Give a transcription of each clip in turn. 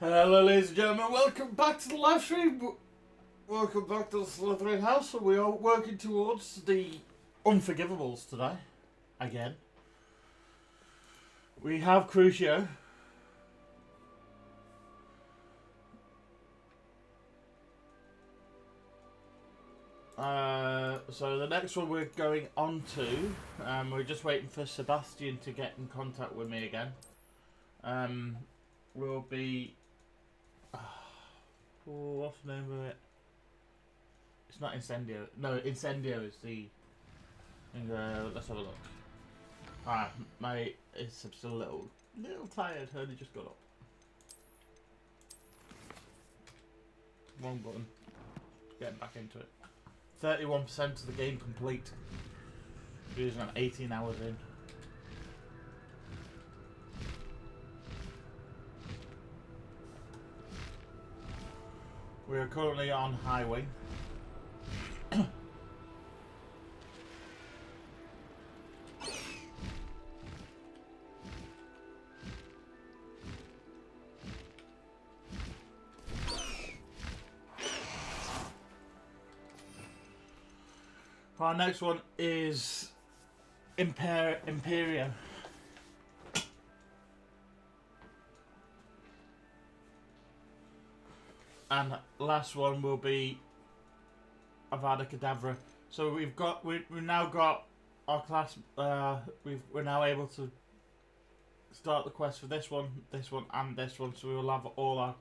Hello ladies and gentlemen, welcome back to the live stream. Welcome back to the Slytherin house. We are working towards the unforgivables today. Again. We have Crucio. So the next one we're going on to, we're just waiting for Sebastian to get in contact with me again. Will be... what's the name of it? It's not Incendio. No, Incendio is the... let's have a look. Alright, mate, I'm still a little tired. I only just got up. Wrong button. Getting back into it. 31% of the game complete. Using I'm 18 hours in. We are currently on highway. Our next one is Imperio. And last one will be Avada Kedavra. So we've now got our class. We're now able to start the quest for this one, and this one. So we will have all our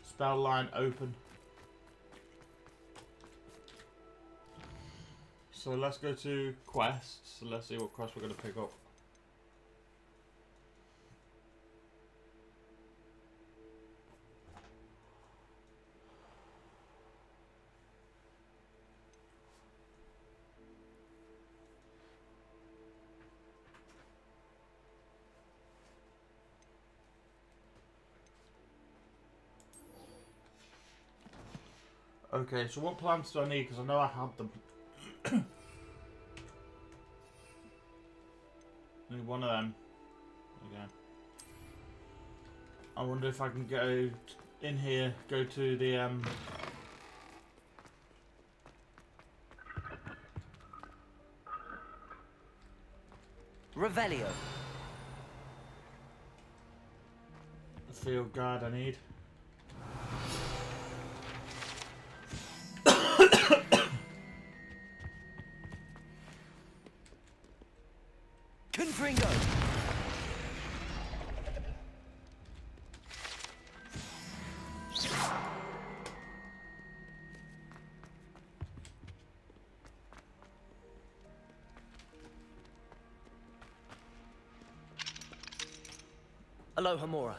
spell line open. So let's go to quests. So let's see what quest we're going to pick up. Okay, so what plants do I need? Because I know I have them. Need one of them. Again. I wonder if I can go in here, go to the Revelio. The field guide I need. Confringo. Aloha Mora.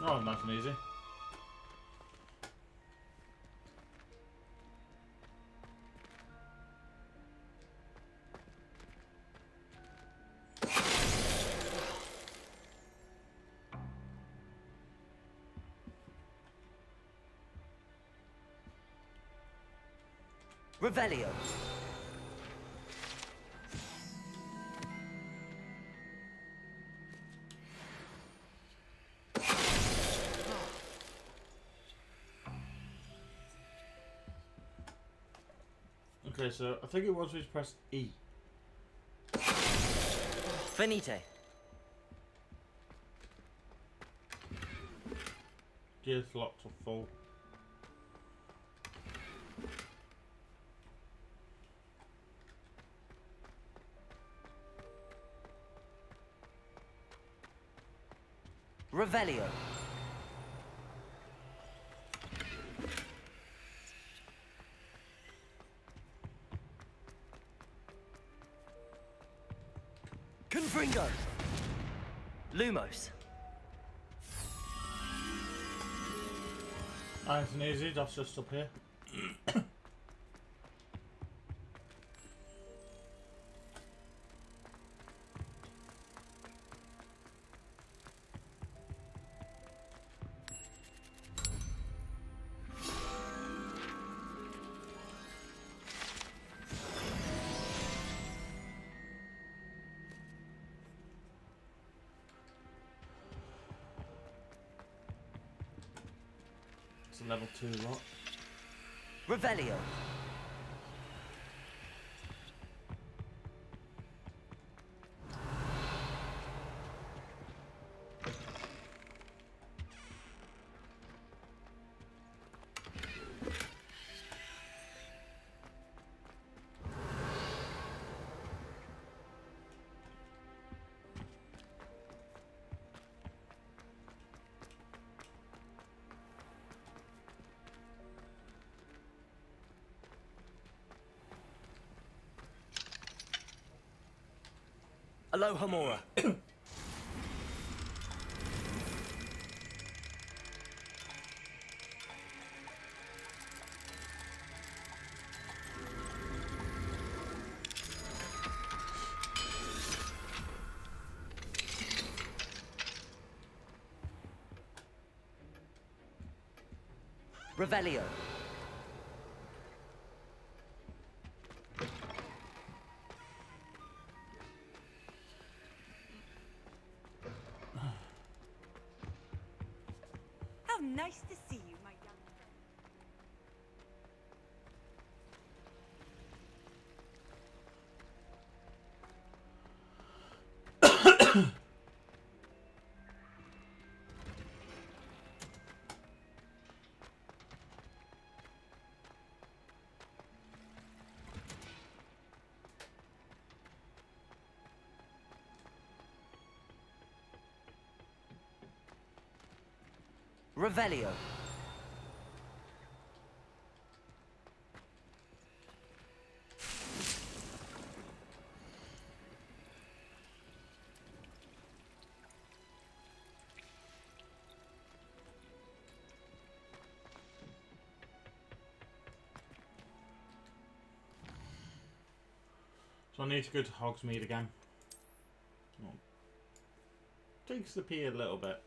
Oh, nice and easy. Revelio. Okay, so I think it was we press E. Finite. Gear slots are full. Revelio. Confringo. Lumos. Nice and easy, that's just up here. It's a level 2 lot. Revelio. Aloha Mora. Revelio. How nice to see you, my young friend. Revelio. So I need to go to Hogsmeade again. Oh. Takes the pee a little bit.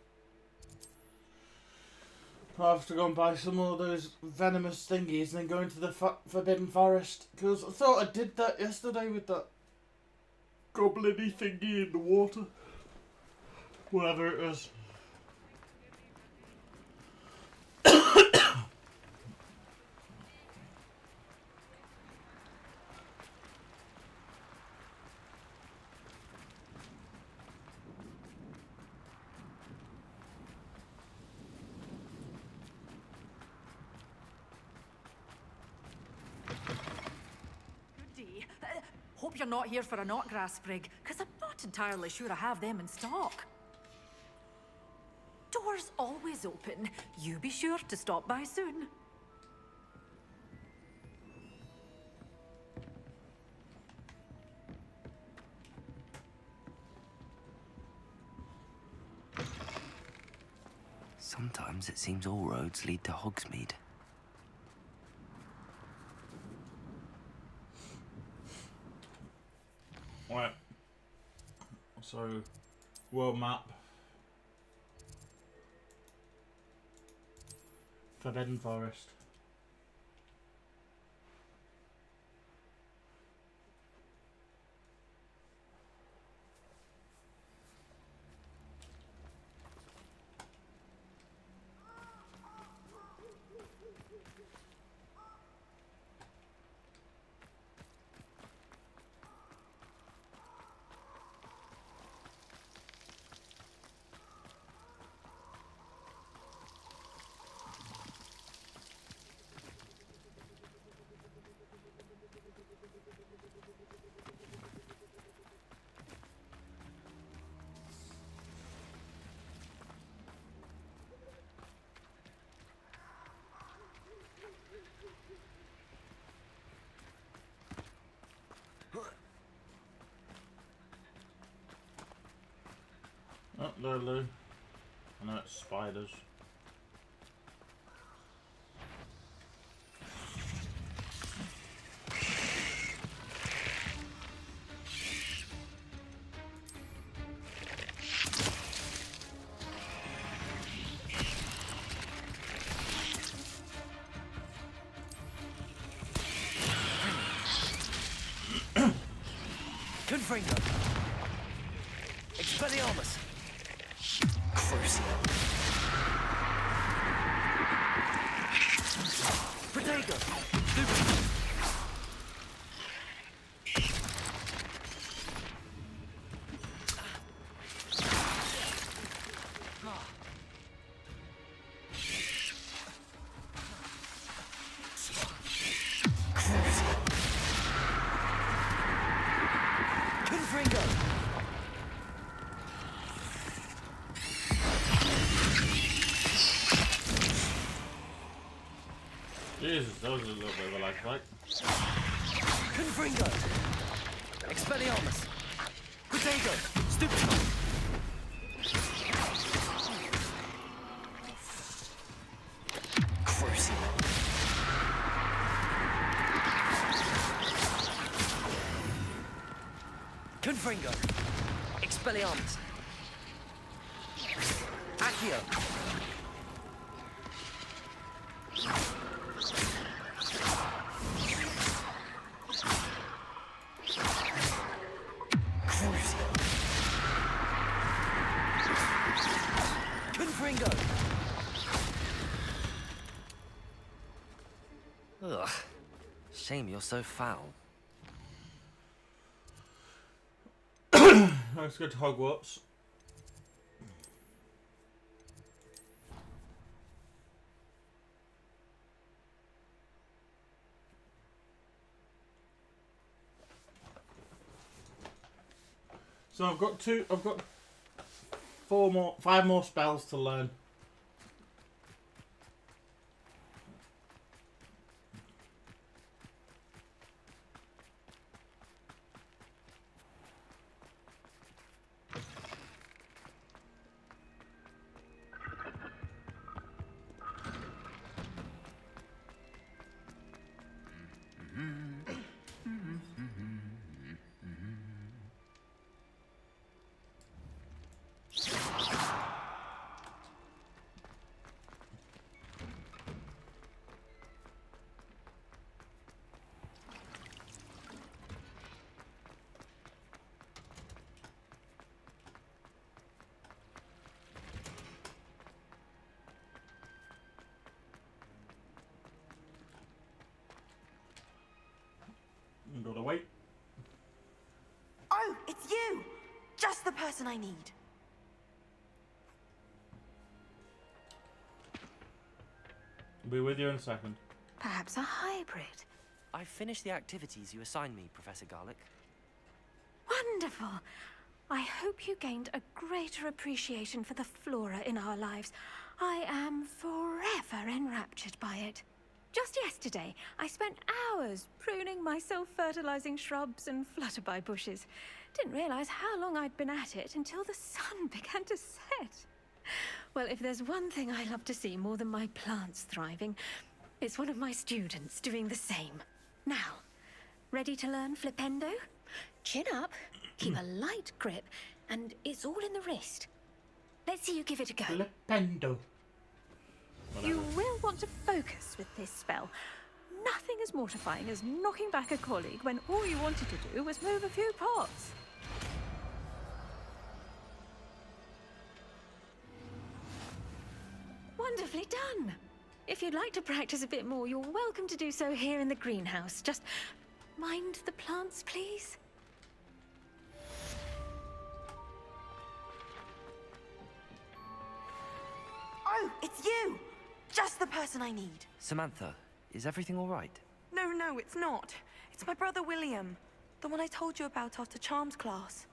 I have to go and buy some of those venomous thingies and then go into the Forbidden Forest. Because I thought I did that yesterday with that goblin-y thingy in the water. Whatever it is. Goody. Hope you're not here for a knotgrass sprig, because I'm not entirely sure I have them in stock. Doors always open. You be sure to stop by soon. Sometimes it seems all roads lead to Hogsmeade. Right. So, world map. Forbidden Forest. there, Lou? I know it's spiders. Confringo. Expelliarmus. Crucio. Protego. Stupid. Confringo. Jesus, that was a little bit of a lag fight. Confringo. Expelliarmus. Protego. Stupid. Crucio. Confringo. Expelliarmus. Accio. Crucio. Confringo. Ugh. Shame you're so foul. Let's go to Hogwarts. So I've got five more spells to learn. Gotta wait. Oh, it's you! Just the person I need. I'll be with you in a second. Perhaps a hybrid. I've finished the activities you assigned me, Professor Garlick. Wonderful. I hope you gained a greater appreciation for the flora in our lives. I am forever enraptured by it. Just yesterday, I spent hours pruning my self-fertilizing shrubs and flutterby bushes. Didn't realize how long I'd been at it until the sun began to set. Well, if there's one thing I love to see more than my plants thriving, it's one of my students doing the same. Now, ready to learn Flipendo? Chin up, keep a light grip, and it's all in the wrist. Let's see you give it a go. Flipendo. You will want to focus with this spell. Nothing as mortifying as knocking back a colleague when all you wanted to do was move a few pots. Wonderfully done. If you'd like to practice a bit more, you're welcome to do so here in the greenhouse. Just mind the plants, please. Oh, it's you! Just the person I need. Samantha, is everything all right? No, it's not. It's my brother William. The one I told you about after Charms class.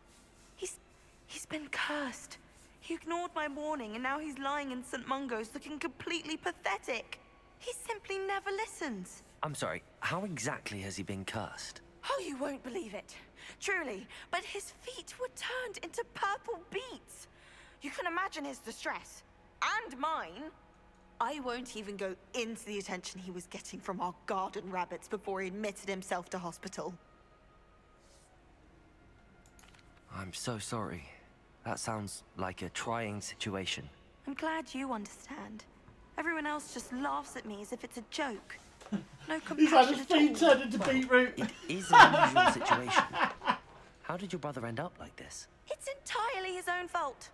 He's been cursed. He ignored my warning and now he's lying in St. Mungo's looking completely pathetic. He simply never listens. I'm sorry, how exactly has he been cursed? Oh, you won't believe it. Truly, but his feet were turned into purple beets. You can imagine his distress. And mine. I won't even go into the attention he was getting from our garden rabbits before he admitted himself to hospital. I'm so sorry. That sounds like a trying situation. I'm glad you understand. Everyone else just laughs at me as if it's a joke. No He's had compassion his at feet all. turned into beetroot. It is an unusual situation. How did your brother end up like this? It's entirely his own fault.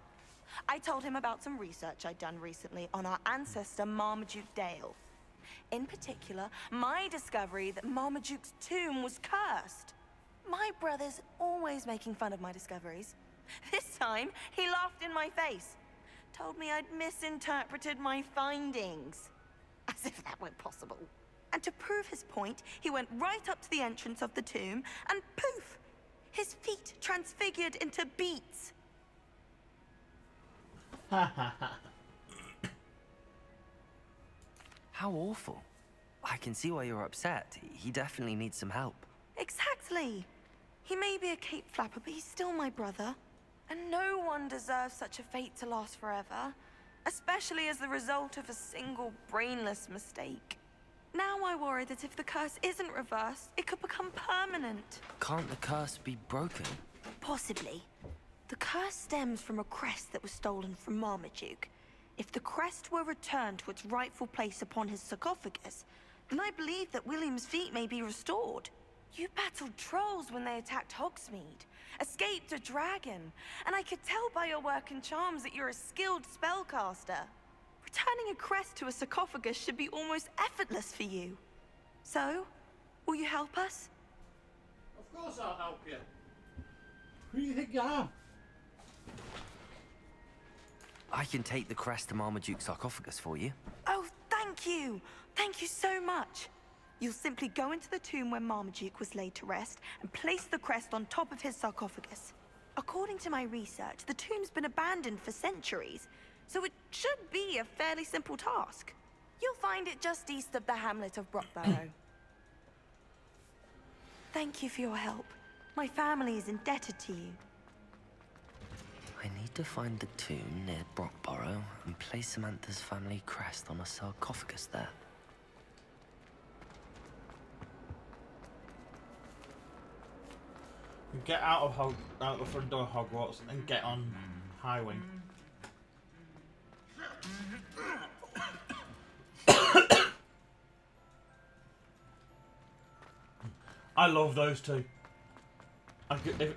I told him about some research I'd done recently on our ancestor Marmaduke Dale. In particular, my discovery that Marmaduke's tomb was cursed. My brother's always making fun of my discoveries. This time, he laughed in my face. Told me I'd misinterpreted my findings. As if that weren't possible. And to prove his point, he went right up to the entrance of the tomb, and poof! His feet transfigured into beets. How awful. I can see why you're upset. He definitely needs some help. Exactly. He may be a cape flapper, but he's still my brother. And no one deserves such a fate to last forever, especially as the result of a single brainless mistake. Now I worry that if the curse isn't reversed, it could become permanent. Can't the curse be broken? Possibly. The curse stems from a crest that was stolen from Marmaduke. If the crest were returned to its rightful place upon his sarcophagus, then I believe that William's feet may be restored. You battled trolls when they attacked Hogsmeade, escaped a dragon, and I could tell by your work and charms that you're a skilled spellcaster. Returning a crest to a sarcophagus should be almost effortless for you. So, will you help us? Of course I'll help you. Who do you think you are? I can take the crest to Marmaduke's sarcophagus for you. Oh, thank you! Thank you so much! You'll simply go into the tomb where Marmaduke was laid to rest and place the crest on top of his sarcophagus. According to my research, the tomb's been abandoned for centuries, so it should be a fairly simple task. You'll find it just east of the hamlet of Brockbarrow. Thank you for your help. My family is indebted to you. I need to find the tomb near Brockbarrow and place Samantha's family crest on a sarcophagus there. Get out of the front door of Hogwarts and get on Highwing. I love those two.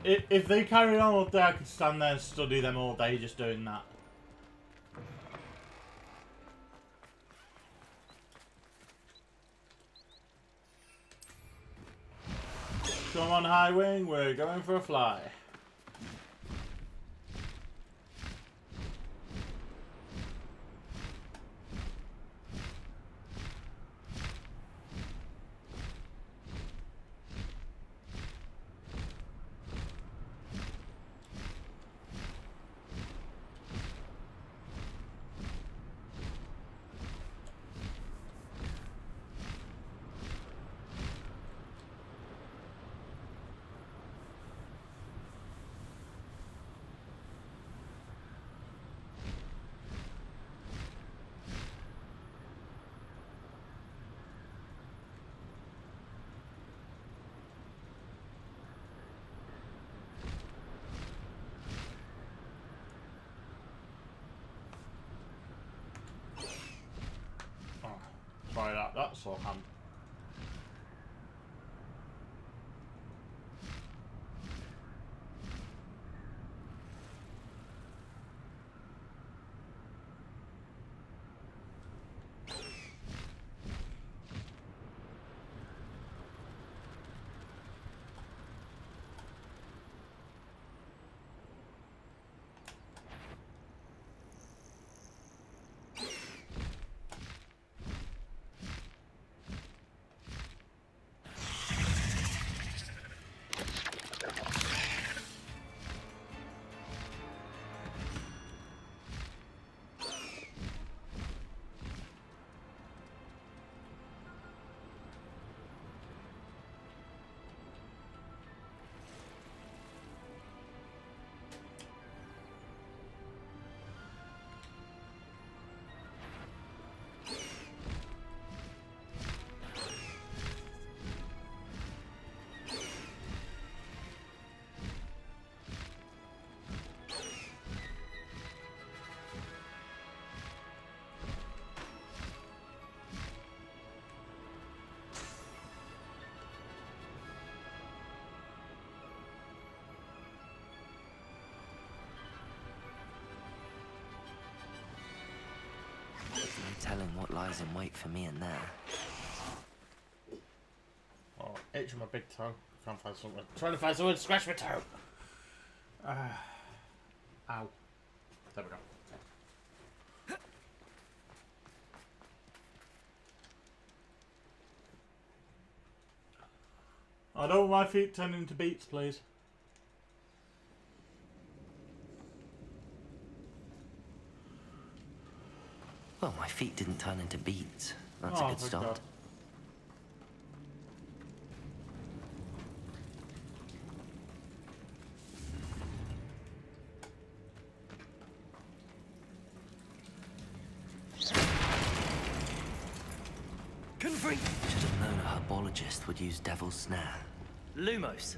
If they carry on all day, I could stand there and study them all day just doing that. Come on, Highwing, we're going for a fly. Sorry, that's so hand. telling what lies in wait for me in there. Oh, itching my big toe. Can't find something. Trying to find something to scratch my toe. Ow. There we go. I don't want my feet turn into beets, please. Well, my feet didn't turn into beets. That's Oh, a good thank start. God. Should have known a herbologist would use Devil's Snare. Lumos.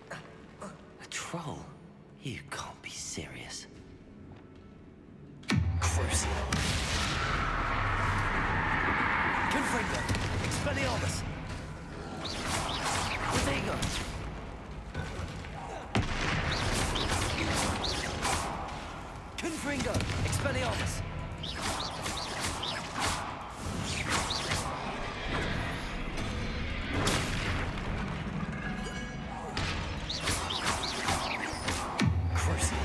A troll? You can't be serious. Crucial. Confringo. Expelliarmus. Protego. Confringo. Expelliarmus. Crucial.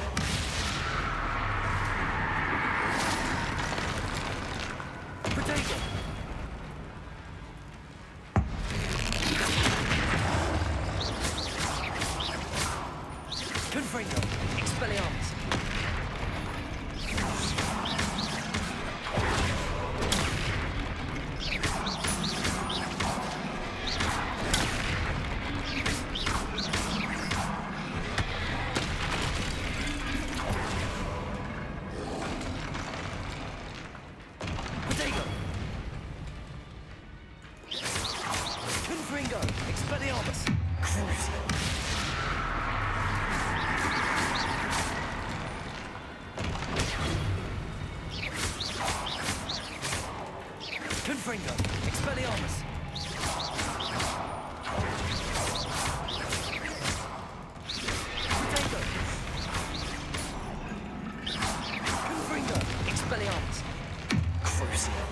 Protego. Confringo. Expelliarmus. Protego. Confringo. Expelliarmus. Crucial. Confringo. Expelliarmus. Protego. Confringo. Expelliarmus. Crucial.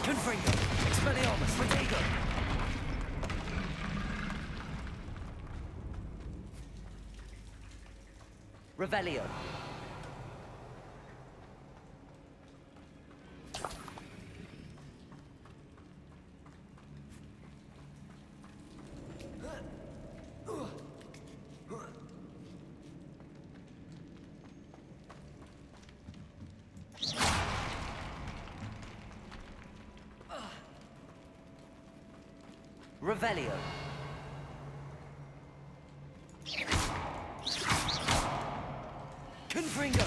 Confringo. Expelliarmus. Protego. Revelio. Revelio. Confringo.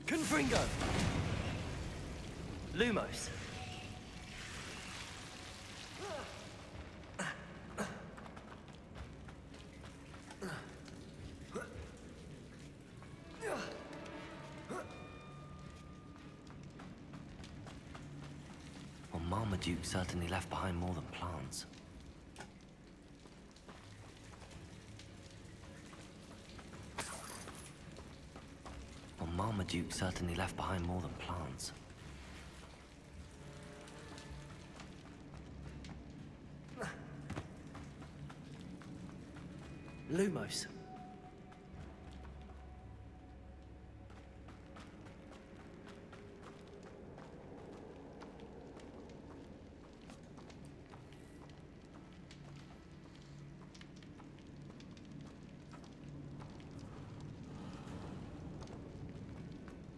Confringo. Lumos. Well, Marmaduke certainly left behind more than plants. Well, Marmaduke certainly left behind more than plants. Lumos.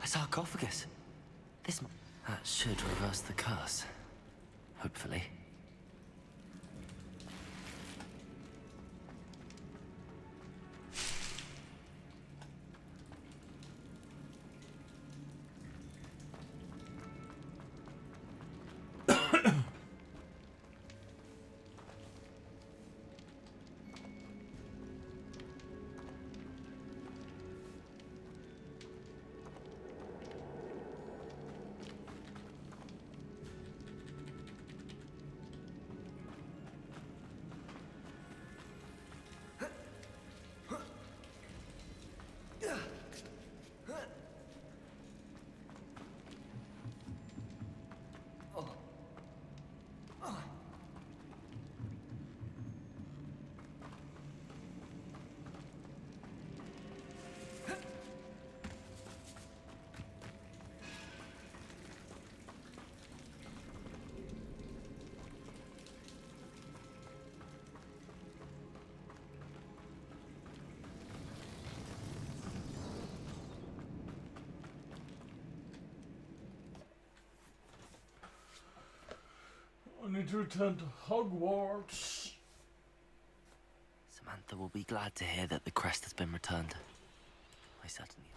A sarcophagus. That should reverse the curse. Hopefully. I need to return to Hogwarts. Samantha will be glad to hear that the crest has been returned. I certainly...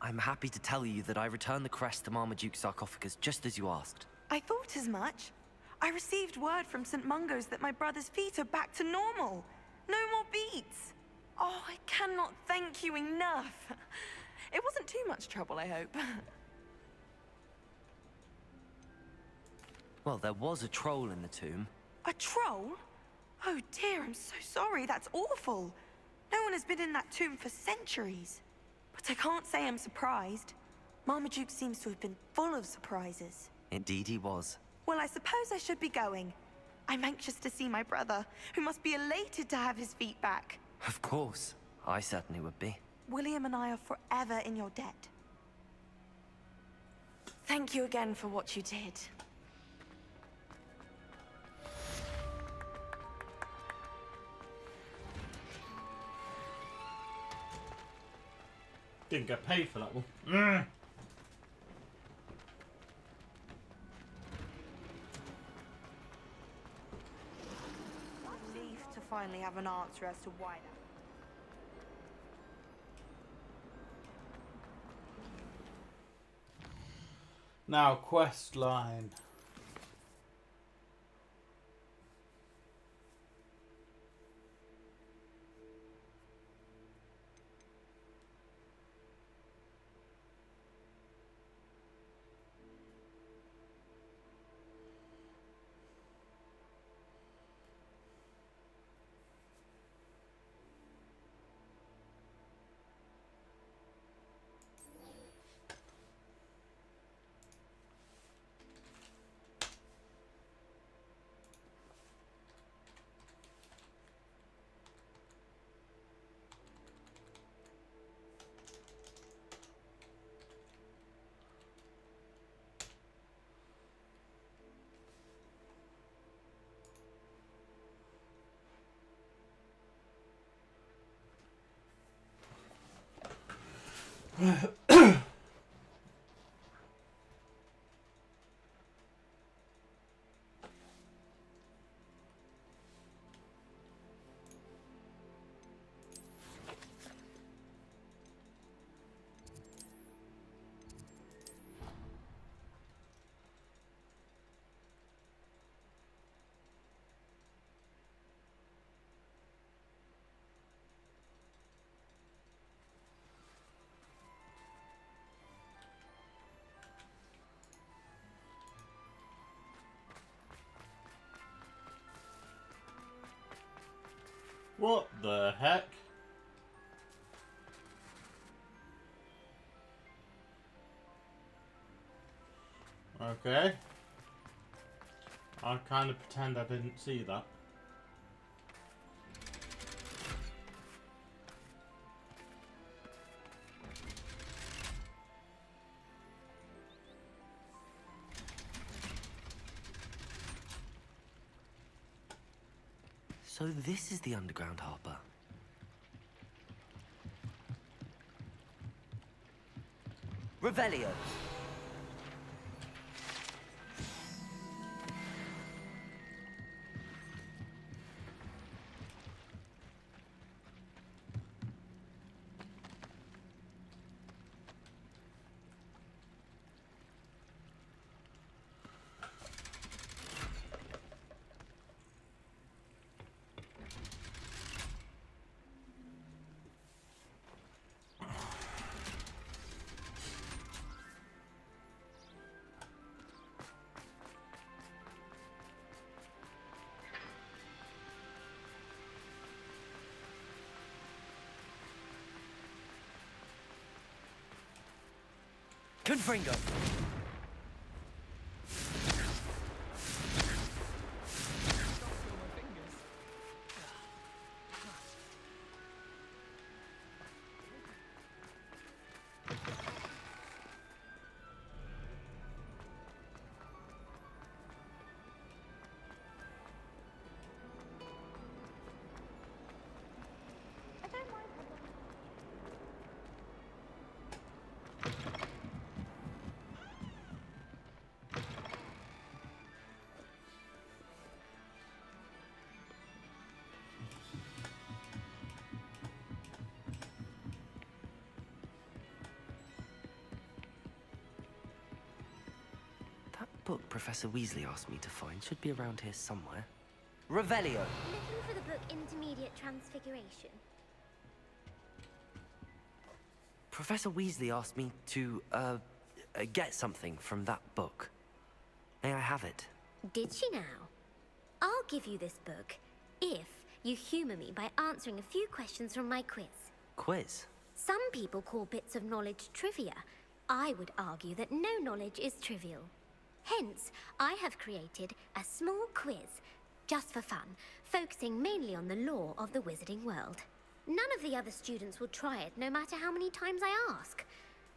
I'm happy to tell you that I returned the crest to Marmaduke's sarcophagus just as you asked. I thought as much. I received word from St. Mungo's that my brother's feet are back to normal. No more beats. Oh, I cannot thank you enough. It wasn't too much trouble, I hope. Well, there was a troll in the tomb. A troll? Oh dear, I'm so sorry. That's awful. No one has been in that tomb for centuries. But I can't say I'm surprised. Marmaduke seems to have been full of surprises. Indeed he was. Well, I suppose I should be going. I'm anxious to see my brother, who must be elated to have his feet back. Of course. I certainly would be. William and I are forever in your debt. Thank you again for what you did. Didn't get paid for that one. Mm. Relief to finally have an answer as to why that. Now, quest line. What the heck? Okay. I'll kind of pretend I didn't see that. So this is the underground harbour. Revelio. Confringo. That book Professor Weasley asked me to find should be around here somewhere. Revelio. Looking for the book Intermediate Transfiguration. Professor Weasley asked me to, get something from that book. May I have it? Did she now? I'll give you this book if you humour me by answering a few questions from my quiz. Quiz? Some people call bits of knowledge trivia. I would argue that no knowledge is trivial. Hence, I have created a small quiz, just for fun, focusing mainly on the lore of the wizarding world. None of the other students will try it, no matter how many times I ask.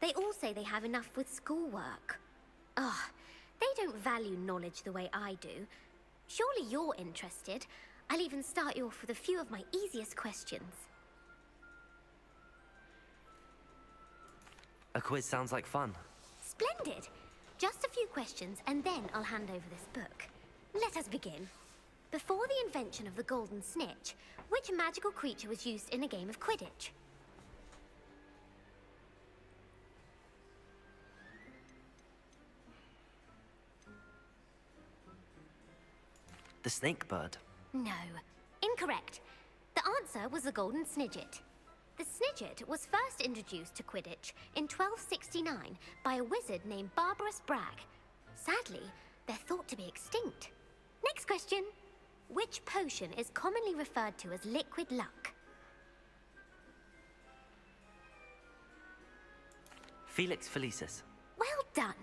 They all say they have enough with schoolwork. Ugh, they don't value knowledge the way I do. Surely you're interested. I'll even start you off with a few of my easiest questions. A quiz sounds like fun. Splendid! Just a few questions, and then I'll hand over this book. Let us begin. Before the invention of the golden snitch, which magical creature was used in a game of Quidditch? The snake bird. No. Incorrect. The answer was the golden snidget. The snidget was first introduced to Quidditch in 1269 by a wizard named Barbarous Bragg. Sadly, they're thought to be extinct. Next question. Which potion is commonly referred to as liquid luck? Felix Felicis. Well done.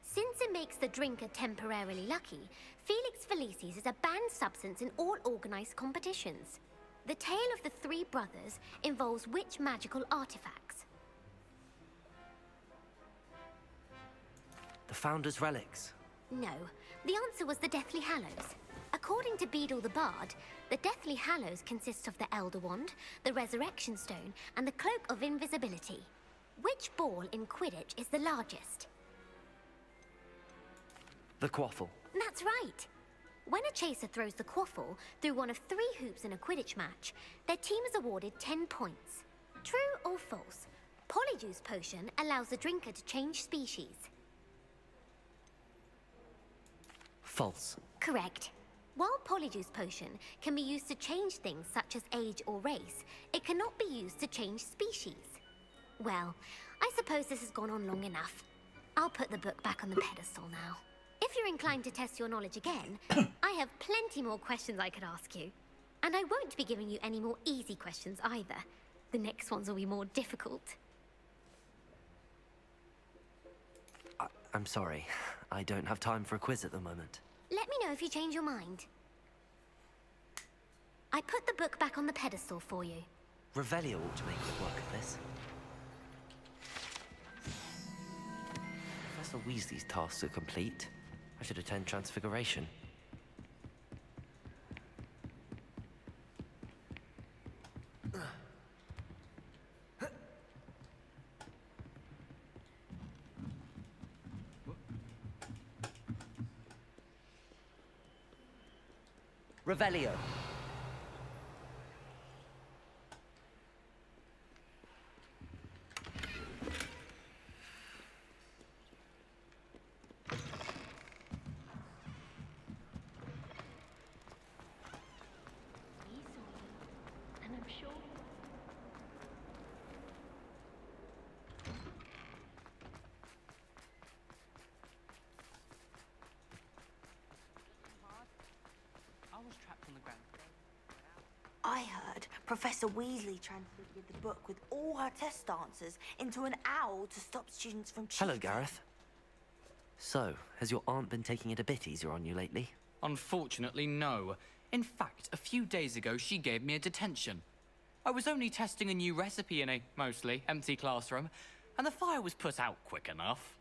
Since it makes the drinker temporarily lucky, Felix Felicis is a banned substance in all organized competitions. The tale of the three brothers involves which magical artifacts? The Founder's Relics. No, the answer was the Deathly Hallows. According to Beedle the Bard, the Deathly Hallows consists of the Elder Wand, the Resurrection Stone, and the Cloak of Invisibility. Which ball in Quidditch is the largest? The Quaffle. That's right. When a chaser throws the quaffle through one of 3 hoops in a Quidditch match, their team is awarded 10 points. True or false? Polyjuice Potion allows the drinker to change species. False. Correct. While Polyjuice Potion can be used to change things such as age or race, it cannot be used to change species. Well, I suppose this has gone on long enough. I'll put the book back on the pedestal now. If you're inclined to test your knowledge again, I have plenty more questions I could ask you. And I won't be giving you any more easy questions either. The next ones will be more difficult. I'm sorry. I don't have time for a quiz at the moment. Let me know if you change your mind. I put the book back on the pedestal for you. Revelio ought to make good work of this. Professor Weasley's tasks are complete. I should attend Transfiguration. Revelio. And I'm sure... I was trapped on the ground. I heard Professor Weasley transfigured the book with all her test answers into an owl to stop students from cheating. Hello, Gareth. So, has your aunt been taking it a bit easier on you lately? Unfortunately, no. In fact, a few days ago, she gave me a detention. I was only testing a new recipe in a mostly empty classroom, and the fire was put out quick enough.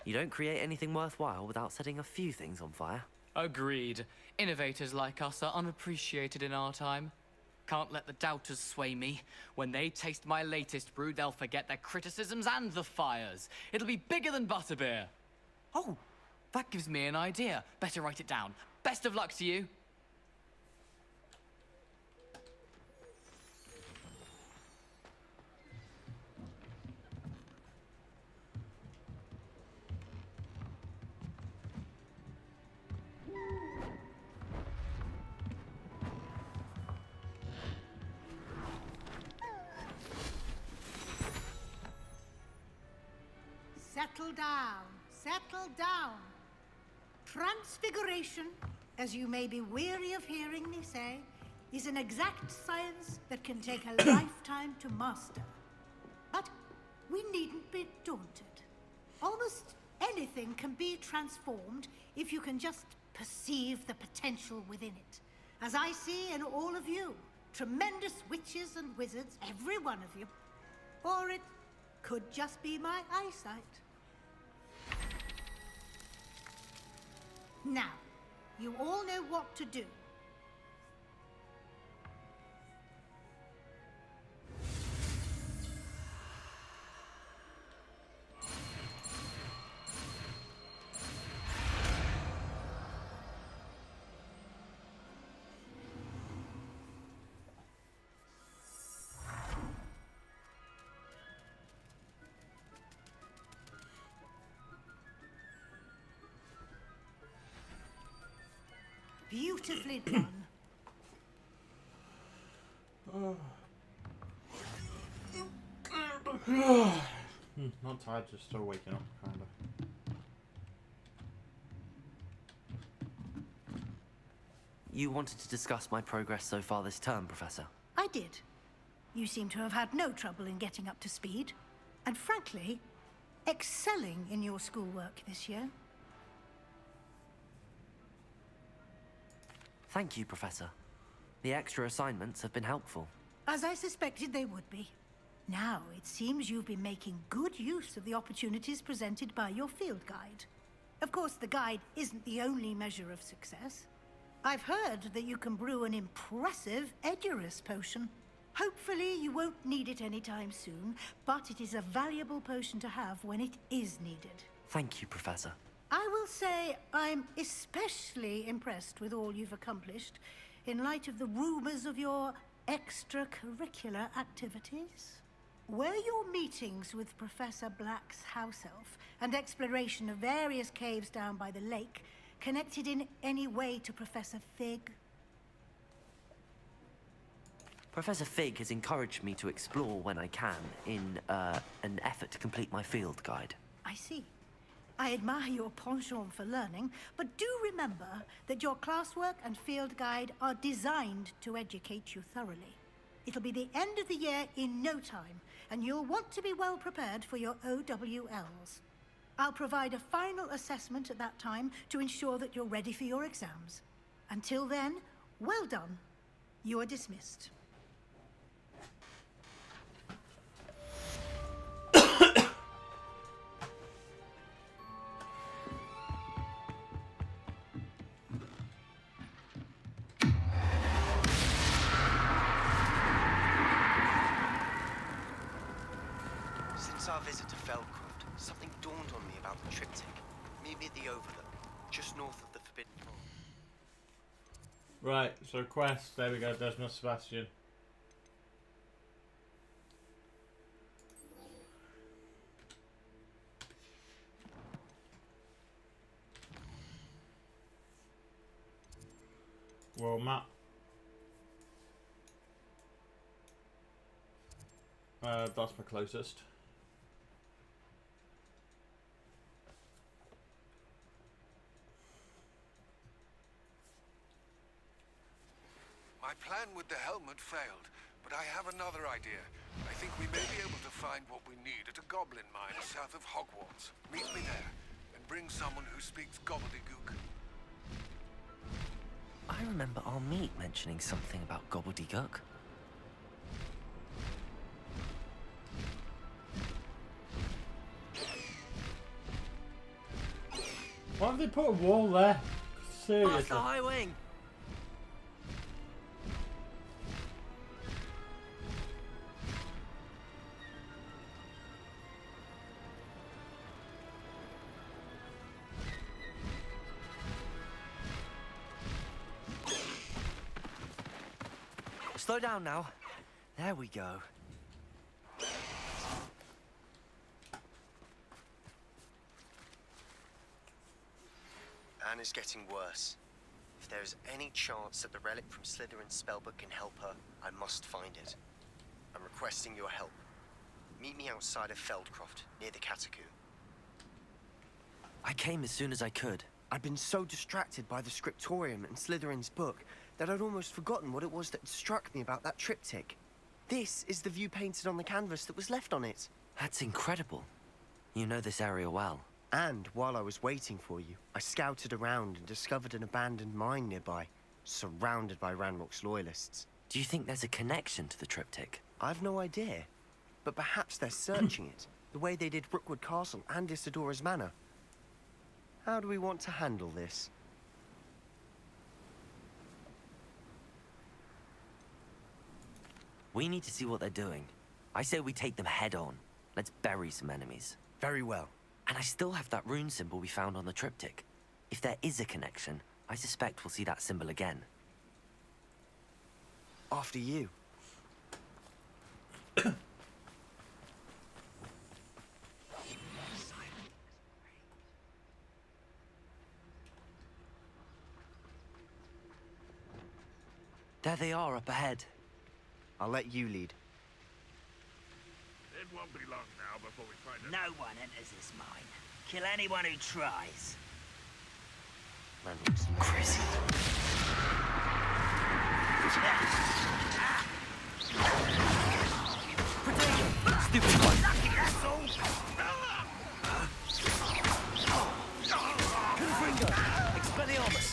You don't create anything worthwhile without setting a few things on fire. Agreed. Innovators like us are unappreciated in our time. Can't let the doubters sway me. When they taste my latest brew, they'll forget their criticisms and the fires. It'll be bigger than butterbeer. Oh, that gives me an idea. Better write it down. Best of luck to you. Settle down, settle down. Transfiguration, as you may be weary of hearing me say, is an exact science that can take a lifetime to master. But we needn't be daunted. Almost anything can be transformed if you can just perceive the potential within it. As I see in all of you, tremendous witches and wizards, every one of you. Or it could just be my eyesight. Now, you all know what to do. Beautifully done. Not tired, just still waking up, kind of. You wanted to discuss my progress so far this term, Professor. I did. You seem to have had no trouble in getting up to speed. And frankly, excelling in your schoolwork this year. Thank you, Professor. The extra assignments have been helpful. As I suspected they would be. Now, it seems you've been making good use of the opportunities presented by your field guide. Of course, the guide isn't the only measure of success. I've heard that you can brew an impressive Edurus potion. Hopefully, you won't need it anytime soon, but it is a valuable potion to have when it is needed. Thank you, Professor. I will say I'm especially impressed with all you've accomplished in light of the rumors of your extracurricular activities. Were your meetings with Professor Black's house elf and exploration of various caves down by the lake connected in any way to Professor Fig? Professor Fig has encouraged me to explore when I can in an effort to complete my field guide. I see. I admire your penchant for learning, but do remember that your classwork and field guide are designed to educate you thoroughly. It'll be the end of the year in no time, and you'll want to be well prepared for your OWLs. I'll provide a final assessment at that time to ensure that you're ready for your exams. Until then, well done. You are dismissed. Since our visit to Feldcroft, something dawned on me about the triptych. Meet me at the Overlook, just north of the Forbidden Pole. Right, so quest. There we go. There's my Sebastian. World map. That's my closest. My plan with the helmet failed, but I have another idea. I think we may be able to find what we need at a goblin mine south of Hogwarts. Meet me there, and bring someone who speaks gobbledygook. I remember our meet mentioning something about gobbledygook. Why have they put a wall there? Seriously. Past the high wing! Slow down now. There we go. Anne is getting worse. If there is any chance that the relic from Slytherin's spellbook can help her, I must find it. I'm requesting your help. Meet me outside of Feldcroft, near the Catacomb. I came as soon as I could. I'd been so distracted by the scriptorium and Slytherin's book that I'd almost forgotten what it was that struck me about that triptych. This is the view painted on the canvas that was left on it. That's incredible. You know this area well. And while I was waiting for you, I scouted around and discovered an abandoned mine nearby, surrounded by Ranrock's loyalists. Do you think there's a connection to the triptych? I've no idea, but perhaps they're searching it, the way they did Brookwood Castle and Isidora's Manor. How do we want to handle this? We need to see what they're doing. I say we take them head on. Let's bury some enemies. Very well. And I still have that rune symbol we found on the triptych. If there is a connection, I suspect we'll see that symbol again. After you. There they are up ahead. I'll let you lead. It won't be long now before we find No one enters this mine. Kill anyone who tries. Ranrock's Crazy. Stupid one! That's all! Confringo! Expelliarmus!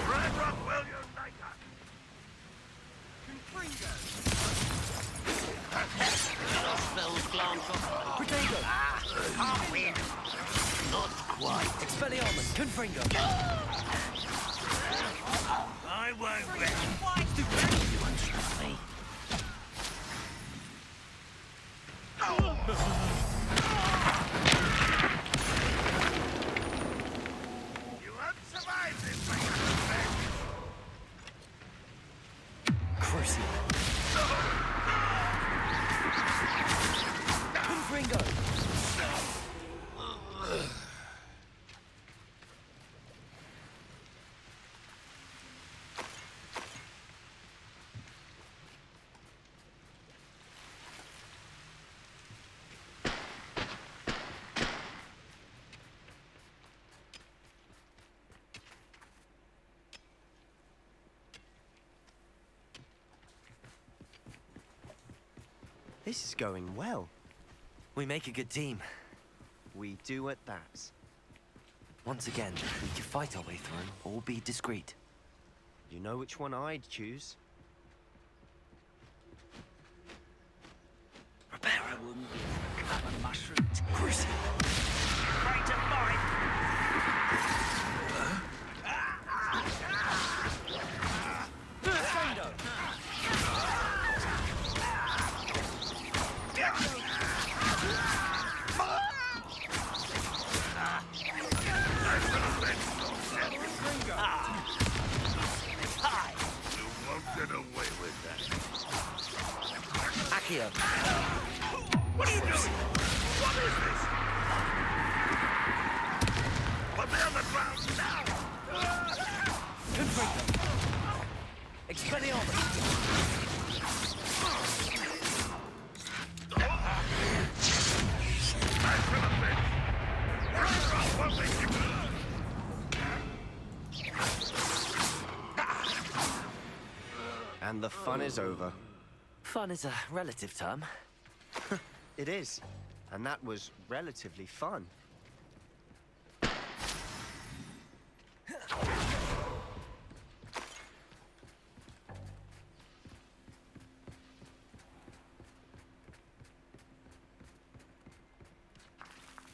Ranrock will unite us! Spells glance off. Protego! Can't win. Not quite. Expelliarmus! Confringo! I won't rest. You won't trust me. You won't survive this thing, Crucial. Confringo! This is going well. We make a good team. We do at that. Once again, we can fight our way through, or be discreet. You know which one I'd choose? I wouldn't give a cup of mushrooms. Cruising. Afraid to fight. You won't get away with that. Accio! What are you doing? What is this? Put me on the ground now! Confringo! Expelliarmus! And the fun is over. Fun is a relative term. It is. And that was relatively fun.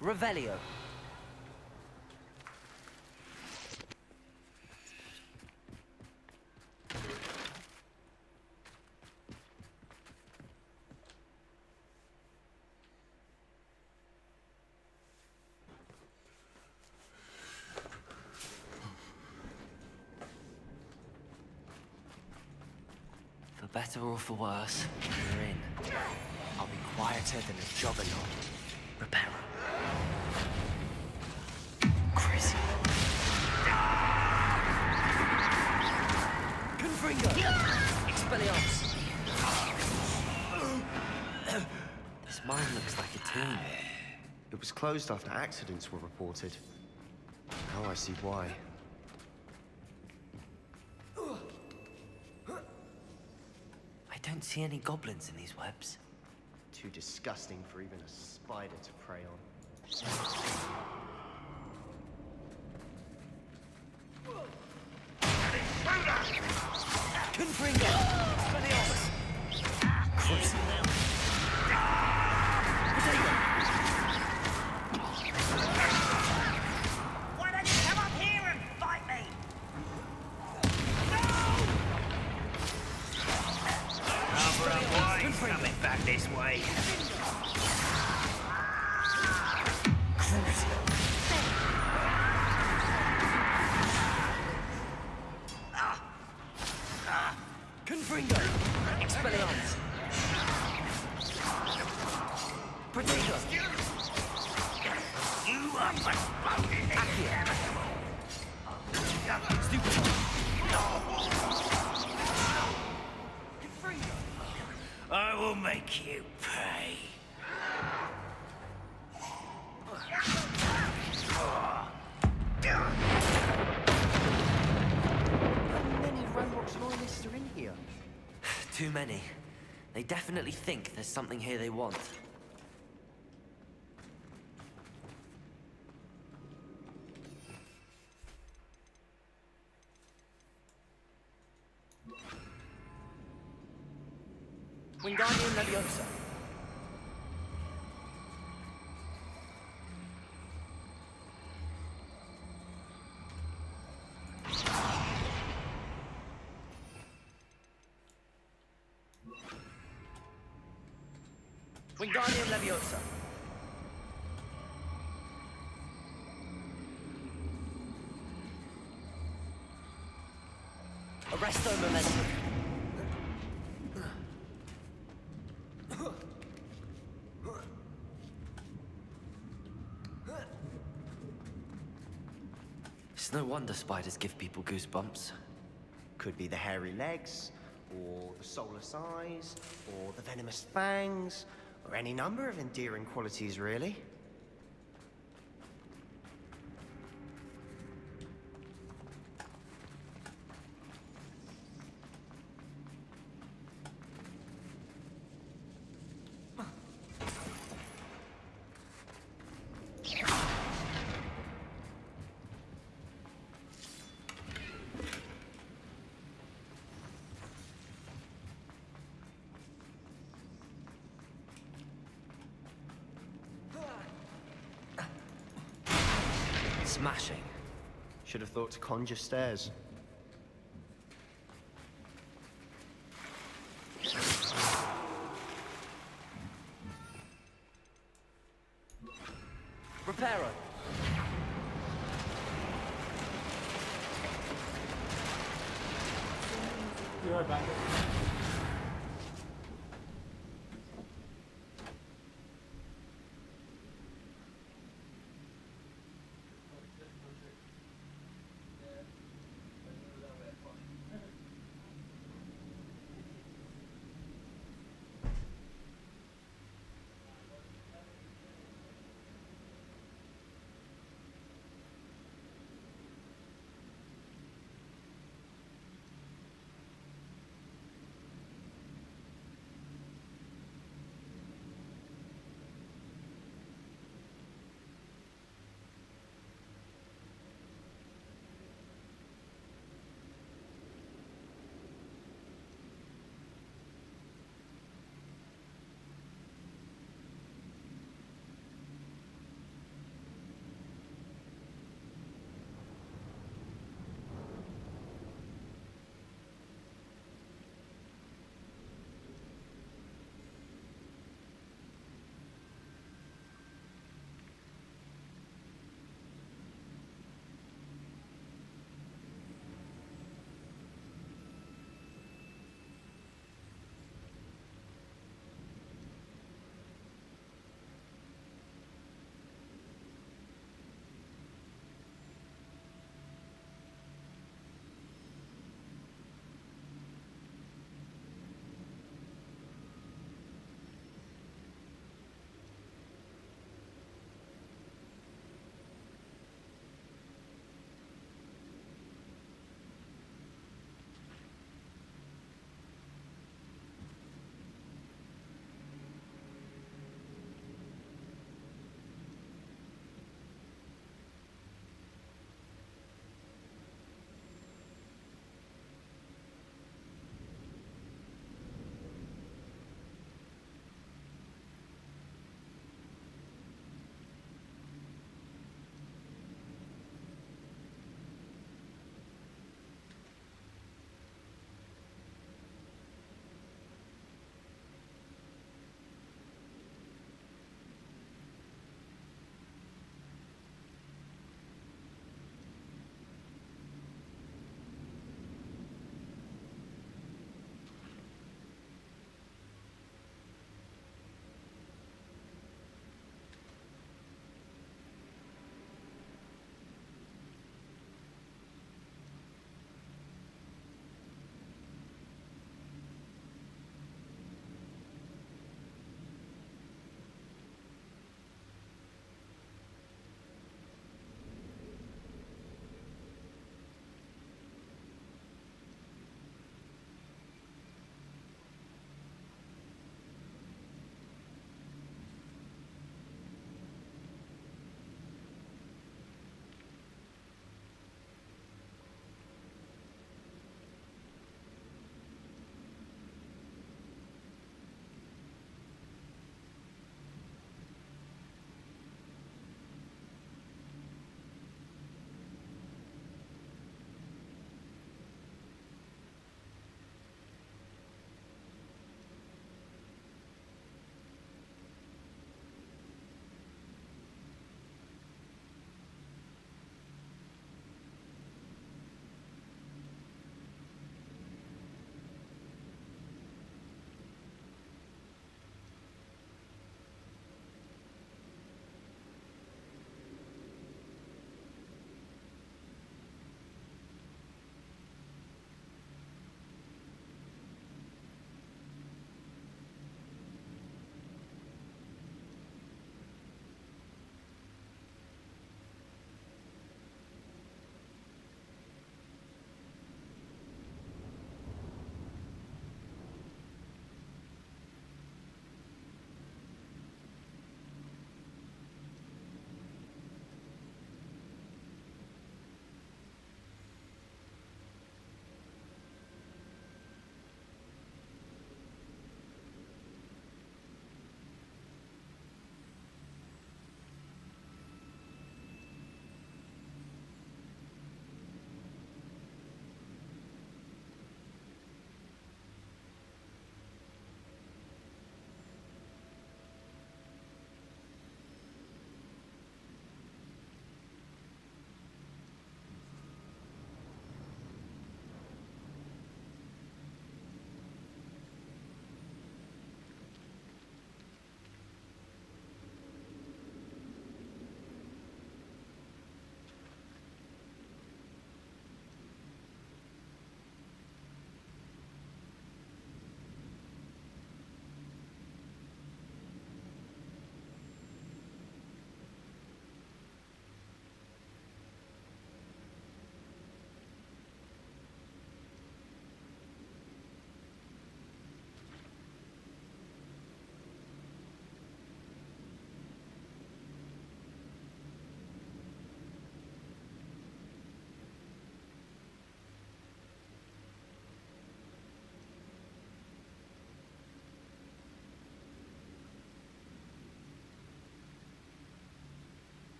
Revelio. For better or for worse, we're in. I'll be quieter than a juggernaut. Reparo. Crazy. Confringo! Expelliarmus! This mine looks like a tomb. It was closed after accidents were reported. Now I see why. I don't see any goblins in these webs. Too disgusting for even a spider to prey on. Confringo! Expelliarmus! Cruising. Potato! Why don't you come up here and fight me? Cover up, boys. Coming back this way. Confringo! Expelliarmus! Potato! You are my fucking Accio! Stupid! I will make you pay. How many Ranrock's loyalists are in here? Too many. They definitely think there's something here they want. Wingardium Leviosa. Wingardium Leviosa. Arresto Momentum. It's no wonder spiders give people goosebumps. Could be the hairy legs, or the soulless eyes, or the venomous fangs, or any number of endearing qualities, really. Smashing. Should have thought to conjure stairs. Reparo. Be right back.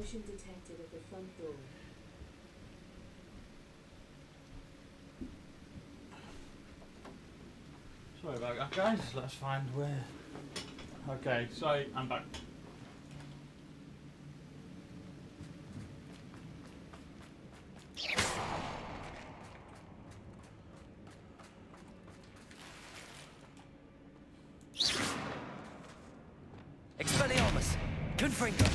Transmission detected at the front door. Sorry about that, guys. Let's find where. Okay, sorry, I'm back. Expelliarmus! Confringo!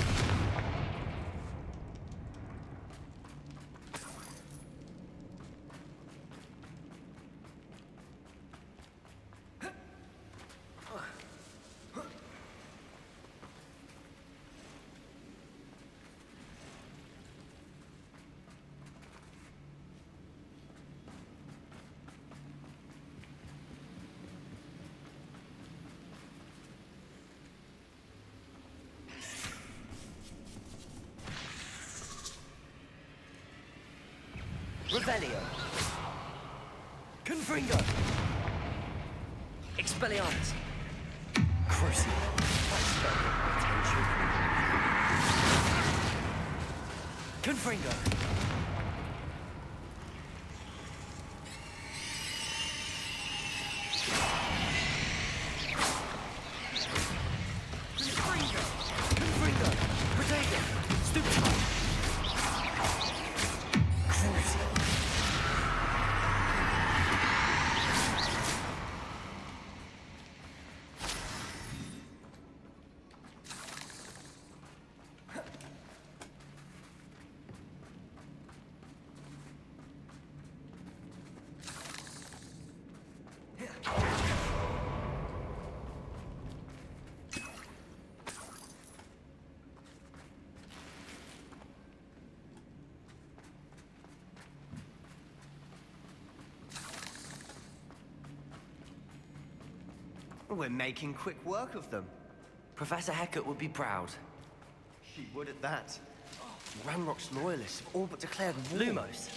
Revelio. Confringo. Expelliarmus. Crucible. That's spelled with attention. Confringo. Confringo. Confringo. Protego. Stupefy. Crucible. We're making quick work of them. Professor Hecat would be proud. She would at that. Ranrock's loyalists have all but declared war. Lumos.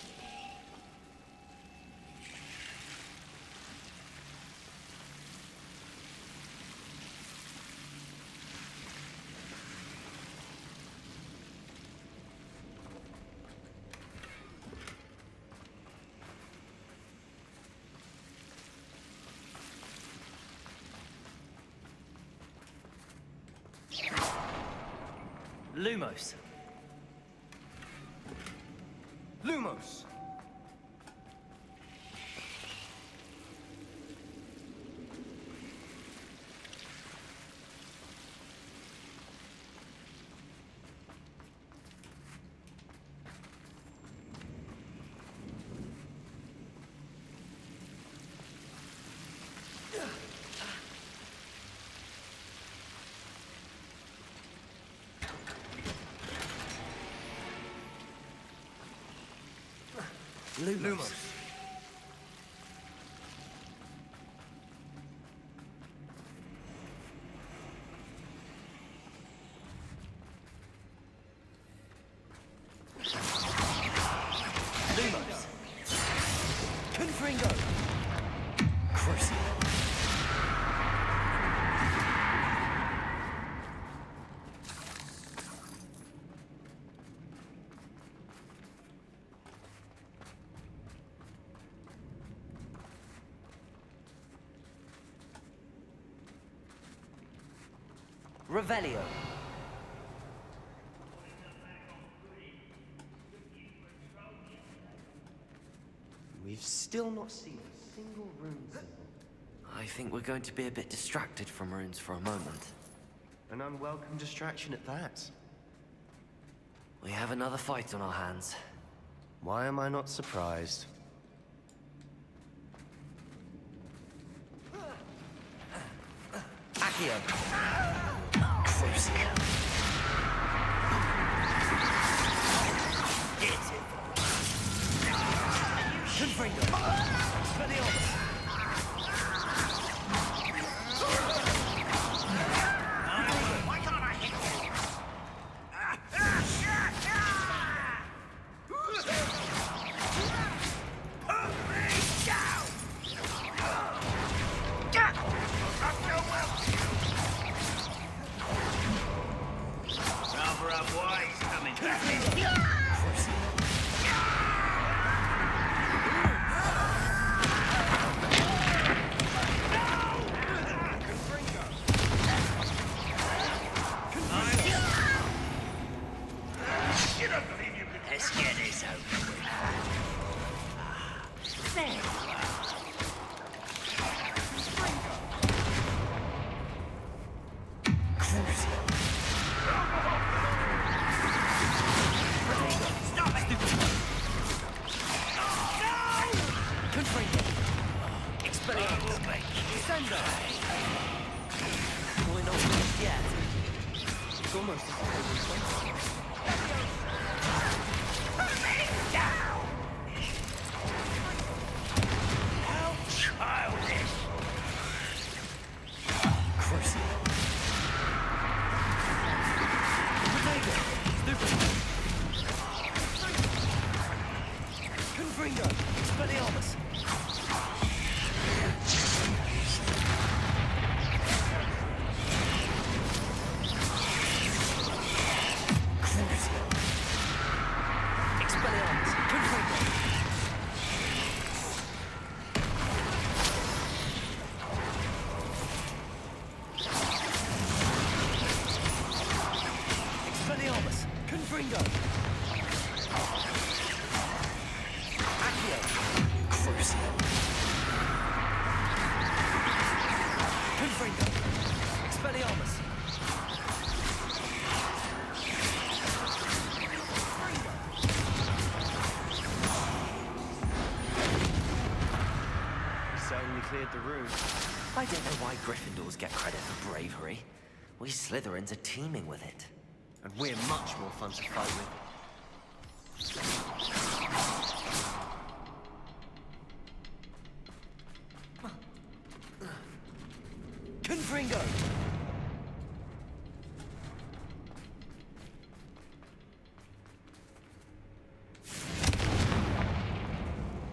Lumos. Lumos! Lumos. Lumos. Confringo. Crucible. Revelio. We've still not seen a single rune symbol. I think we're going to be a bit distracted from runes for a moment. An unwelcome distraction at that. We have another fight on our hands. Why am I not surprised? Accio. Crucible. Confringo. Expelliarmus. Why can't I hit you? Put me down! Cover up, boys. Coming. yet. It's almost as if they were Down! How childish! Crucial. Confringo! Expelliarmus! Crucial! Expelliarmus! Confringo! Expelliarmus! Confringo! Accio! Crucial! Confringo! Expelliarmus! Certainly cleared the room. I don't know why Gryffindors get credit for bravery. We Slytherins are teeming with it. And we're much more fun to fight with. Confringo!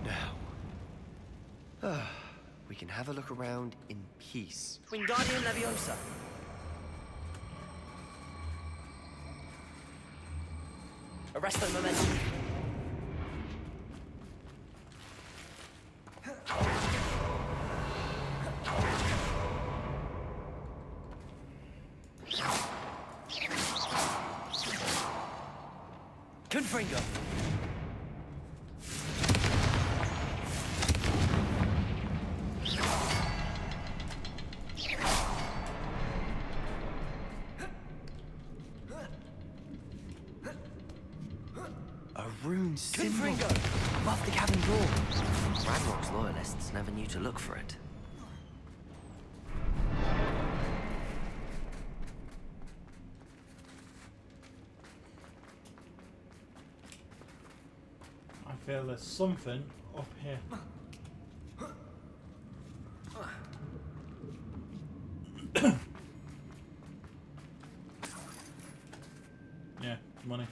Now. We can have a look around in peace. Wingardium Leviosa. Arresto momentum. Confringo! A rune symbol. Confringo! Above the cabin door. Ranrock's loyalists never knew to look for it. I feel there's something up here. Yeah, money.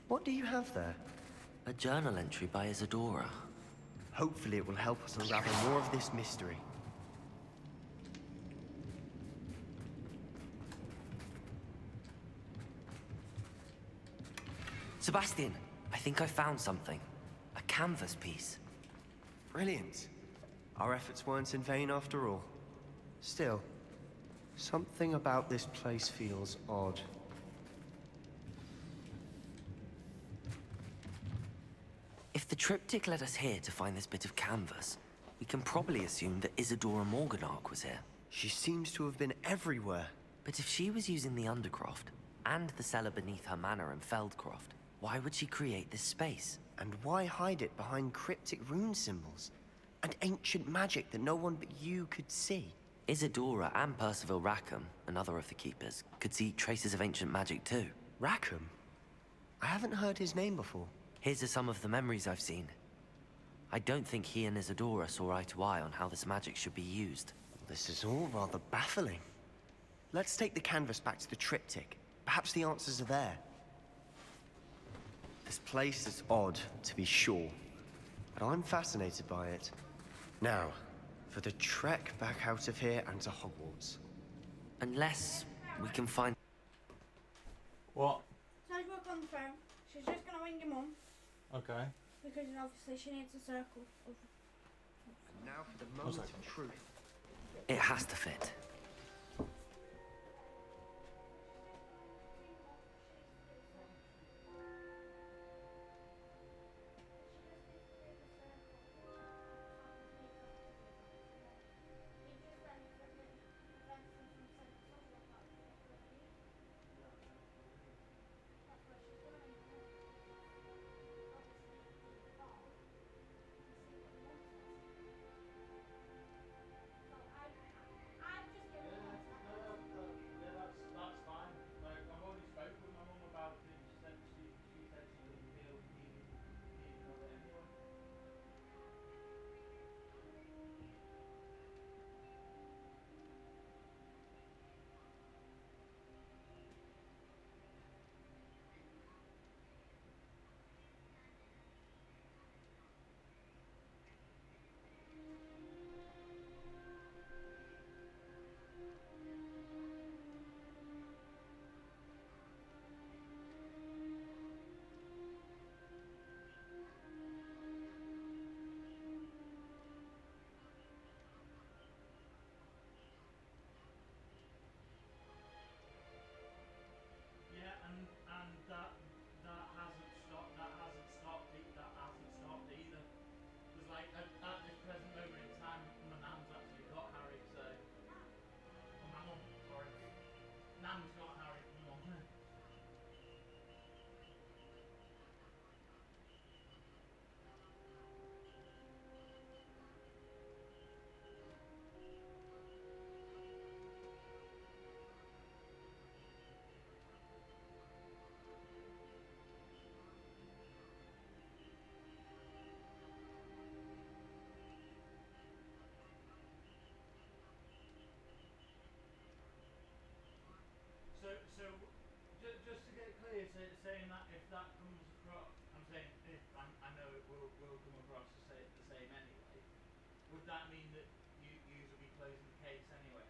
What do you have there? A journal entry by Isadora. Hopefully it will help us unravel more of this mystery. Sebastian, I think I found something. A canvas piece. Brilliant. Our efforts weren't in vain after all. Still, something about this place feels odd. If the triptych led us here to find this bit of canvas, we can probably assume that Isadora Morganach was here. She seems to have been everywhere. But if she was using the Undercroft, and the cellar beneath her manor in Feldcroft, why would she create this space? And why hide it behind cryptic rune symbols? And ancient magic that no one but you could see? Isadora and Percival Rackham, another of the Keepers, could see traces of ancient magic too. Rackham? I haven't heard his name before. His are some of the memories I've seen. I don't think he and Isadora saw eye to eye on how this magic should be used. This is all rather baffling. Let's take the canvas back to the triptych. Perhaps the answers are there. This place is odd, to be sure, but I'm fascinated by it. Now, for the trek back out of here and to Hogwarts. Unless we can find... What? Sounds work on the phone. She's just gonna ring your mum Okay. because obviously she needs a circle of. And now for the moment of truth. It has to fit. That's fine. Like, I've already spoken with my mum about it. She said she doesn't feel needing of it anyway. Yeah, and that hasn't stopped either. Because like at this present moment in time, my nan's actually got Harry, so my mum, sorry, nan's got Harry, my mum. Just to get clear, saying that if that comes across, I'm saying if I know it will come across the same anyway. Would that mean that you will be closing the case anyway?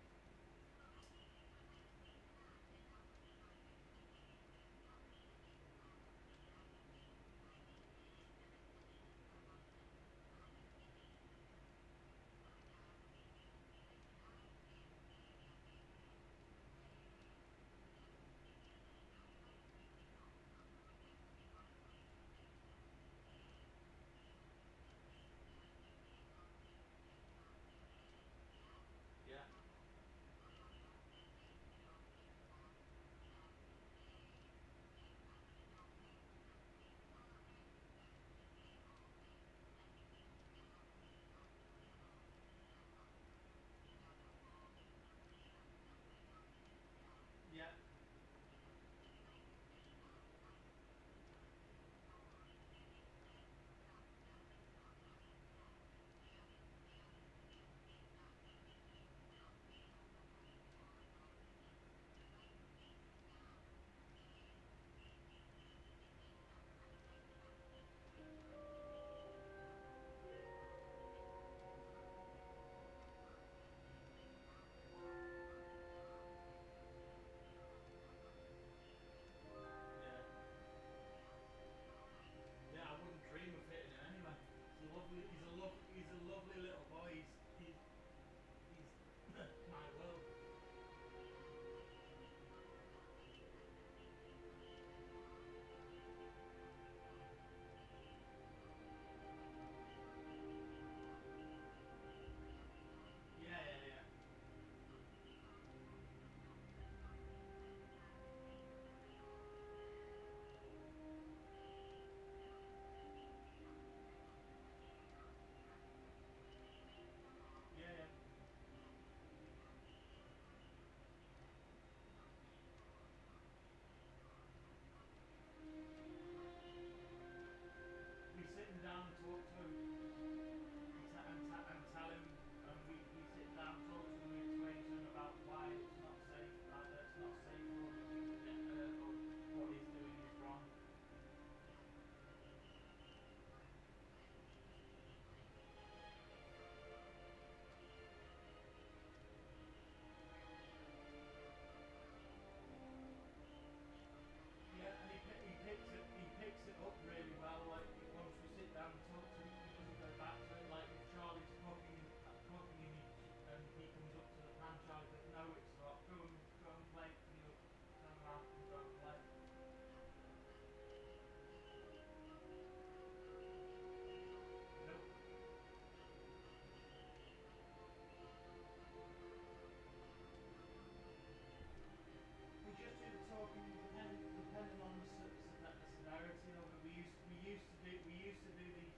we used to do the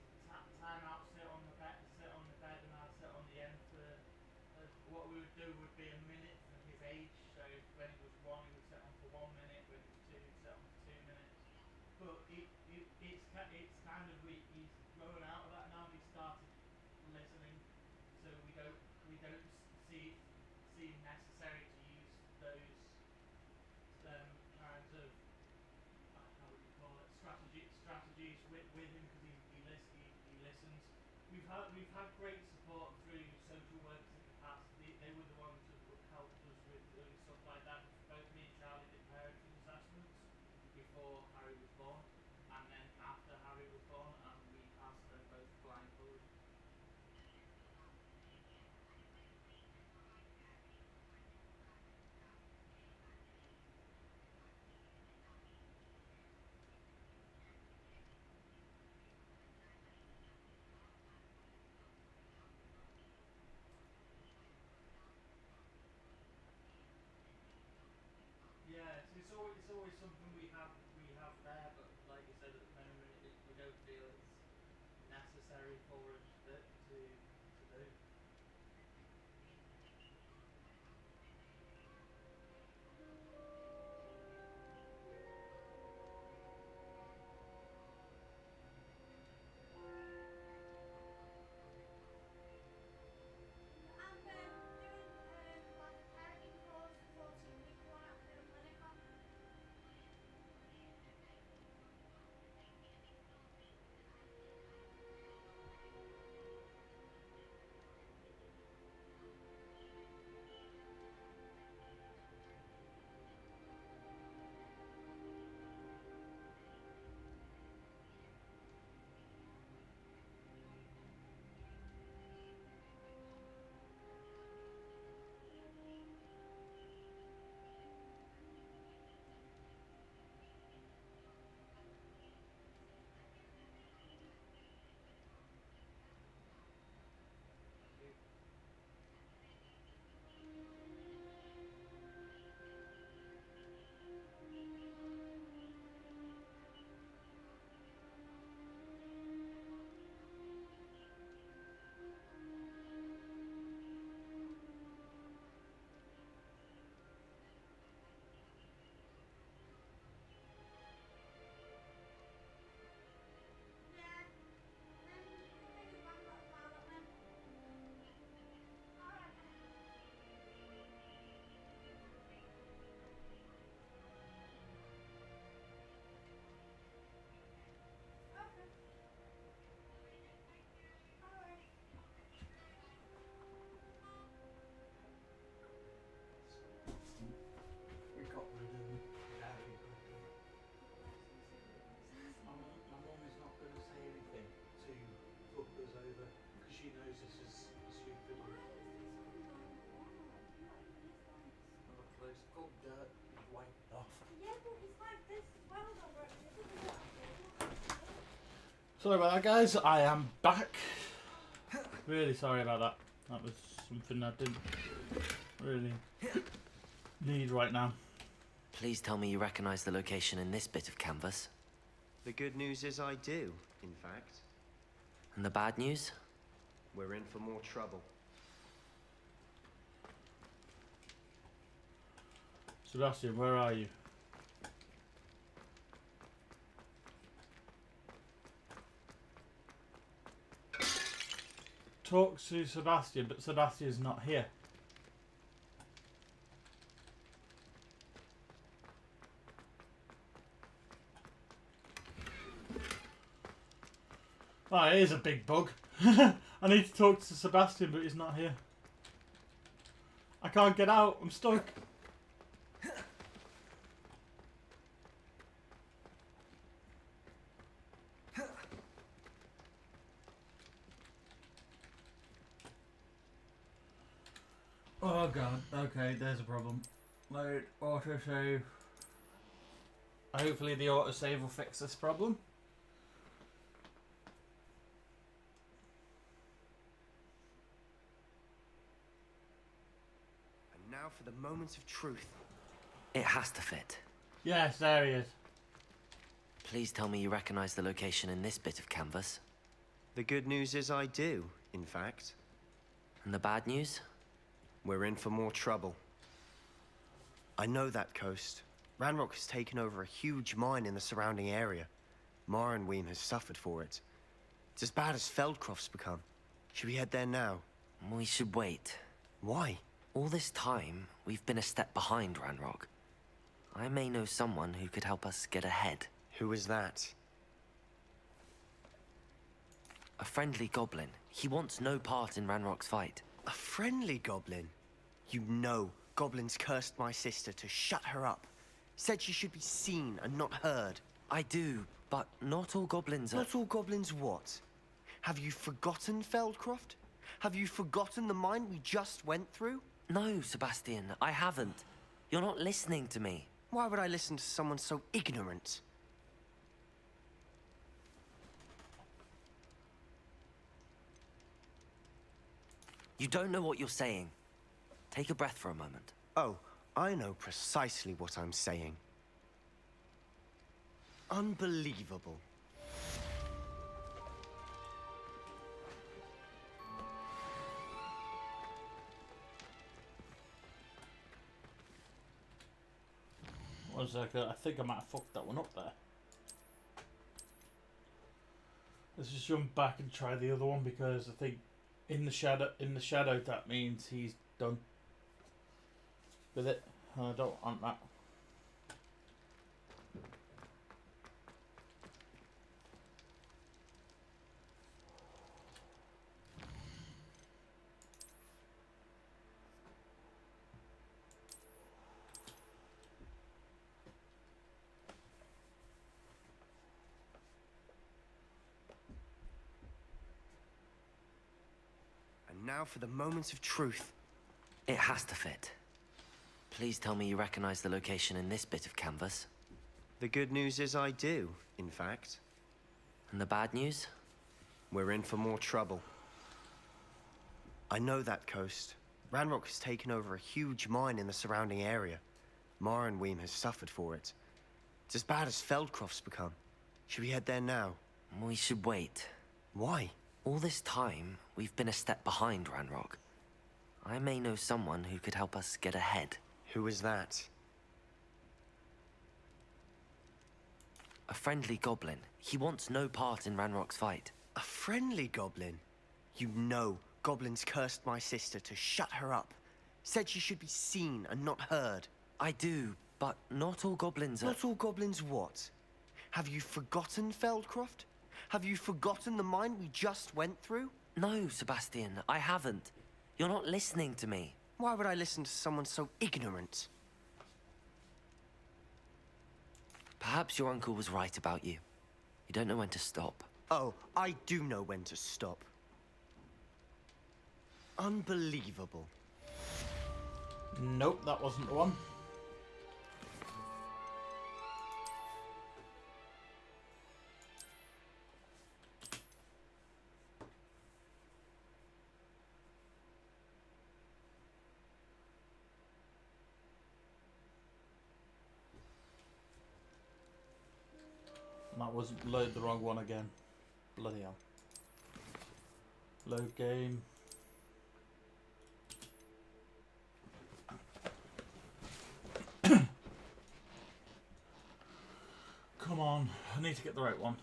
time out, sit on the bed, and I'd sit on the end for. What we would do would be a minute for his age. So when he was 1, he would sit on for 1 minute. When he was 2, he'd sit on for 2 minutes. But it's kind of he's grown out of that now. He started listening, so we don't see necessary to use those kinds of how would you call it strategies with him because he listens. We've had great support through social workers in the past. They were the ones who helped us with doing stuff like that. Both me and Charlie did parenting assessments before Harry was born, and then after Harry was born, and we passed them both blindfolded. Yeah, it's always something we have there, but like you said, at the moment we don't feel it's necessary for us to do. I'm doing like a parenting course, a 14-week one at Clinical. Yeah. Then you can take us back that far, don't we? Alright then. Okay. Alright. We got rid of him very quickly. My mum is not going to say anything to fuck us over because she knows this is a stupid one. Oh, close. It's called dirt. You've wiped it off. Yeah, but it's like this as well, though, right? This is what Sorry about that, guys. I am back. Really sorry about that. That was something I didn't really need right now. Please tell me you recognize the location in this bit of canvas. The good news is I do, in fact. And the bad news? We're in for more trouble. Sebastian, where are you? Talk to Sebastian, but Sebastian's not here. Oh, it is a big bug. I need to talk to Sebastian, but he's not here. I can't get out. I'm stuck. Oh god. Okay, there's a problem. Load autosave. Hopefully the autosave will fix this problem. And now for the moments of truth. It has to fit. Yes, there he is. Please tell me you recognize the location in this bit of canvas. The good news is I do, in fact. And the bad news? We're in for more trouble. I know that coast. Ranrock has taken over a huge mine in the surrounding area. Morinweem has suffered for it. It's as bad as Feldcroft's become. Should we head there now? We should wait. Why? All this time, we've been a step behind Ranrock. I may know someone who could help us get ahead. Who is that? A friendly goblin. He wants no part in Ranrock's fight. A friendly goblin? You know, goblins cursed my sister to shut her up. Said she should be seen and not heard. I do, but not all goblins are... Not all goblins what? Have you forgotten Feldcroft? Have you forgotten the mine we just went through? No, Sebastian, I haven't. You're not listening to me. Why would I listen to someone so ignorant? You don't know what you're saying. Take a breath for a moment. Oh, I know precisely what I'm saying. Unbelievable. One second, I think I might have fucked that one up there. Let's just jump back and try the other one because I think in the shadow that means he's done with it. I don't want that. And now for the moments of truth. It has to fit. Please tell me you recognize the location in this bit of canvas. The good news is I do, in fact. And the bad news? We're in for more trouble. I know that coast. Ranrock has taken over a huge mine in the surrounding area. Morinweem has suffered for it. It's as bad as Feldcroft's become. Should we head there now? We should wait. Why? All this time, we've been a step behind Ranrock. I may know someone who could help us get ahead. Who is that? A friendly goblin. He wants no part in Ranrock's fight. A friendly goblin? You know, goblins cursed my sister to shut her up. Said she should be seen and not heard. I do, but not all goblins are... Not all goblins what? Have you forgotten Feldcroft? Have you forgotten the mine we just went through? No, Sebastian, I haven't. You're not listening to me. Why would I listen to someone so ignorant? Perhaps your uncle was right about you. You don't know when to stop. Oh, I do know when to stop. Unbelievable. Nope, that wasn't the one. That was load the wrong one again. Bloody hell. Load game. Come on, I need to get the right one.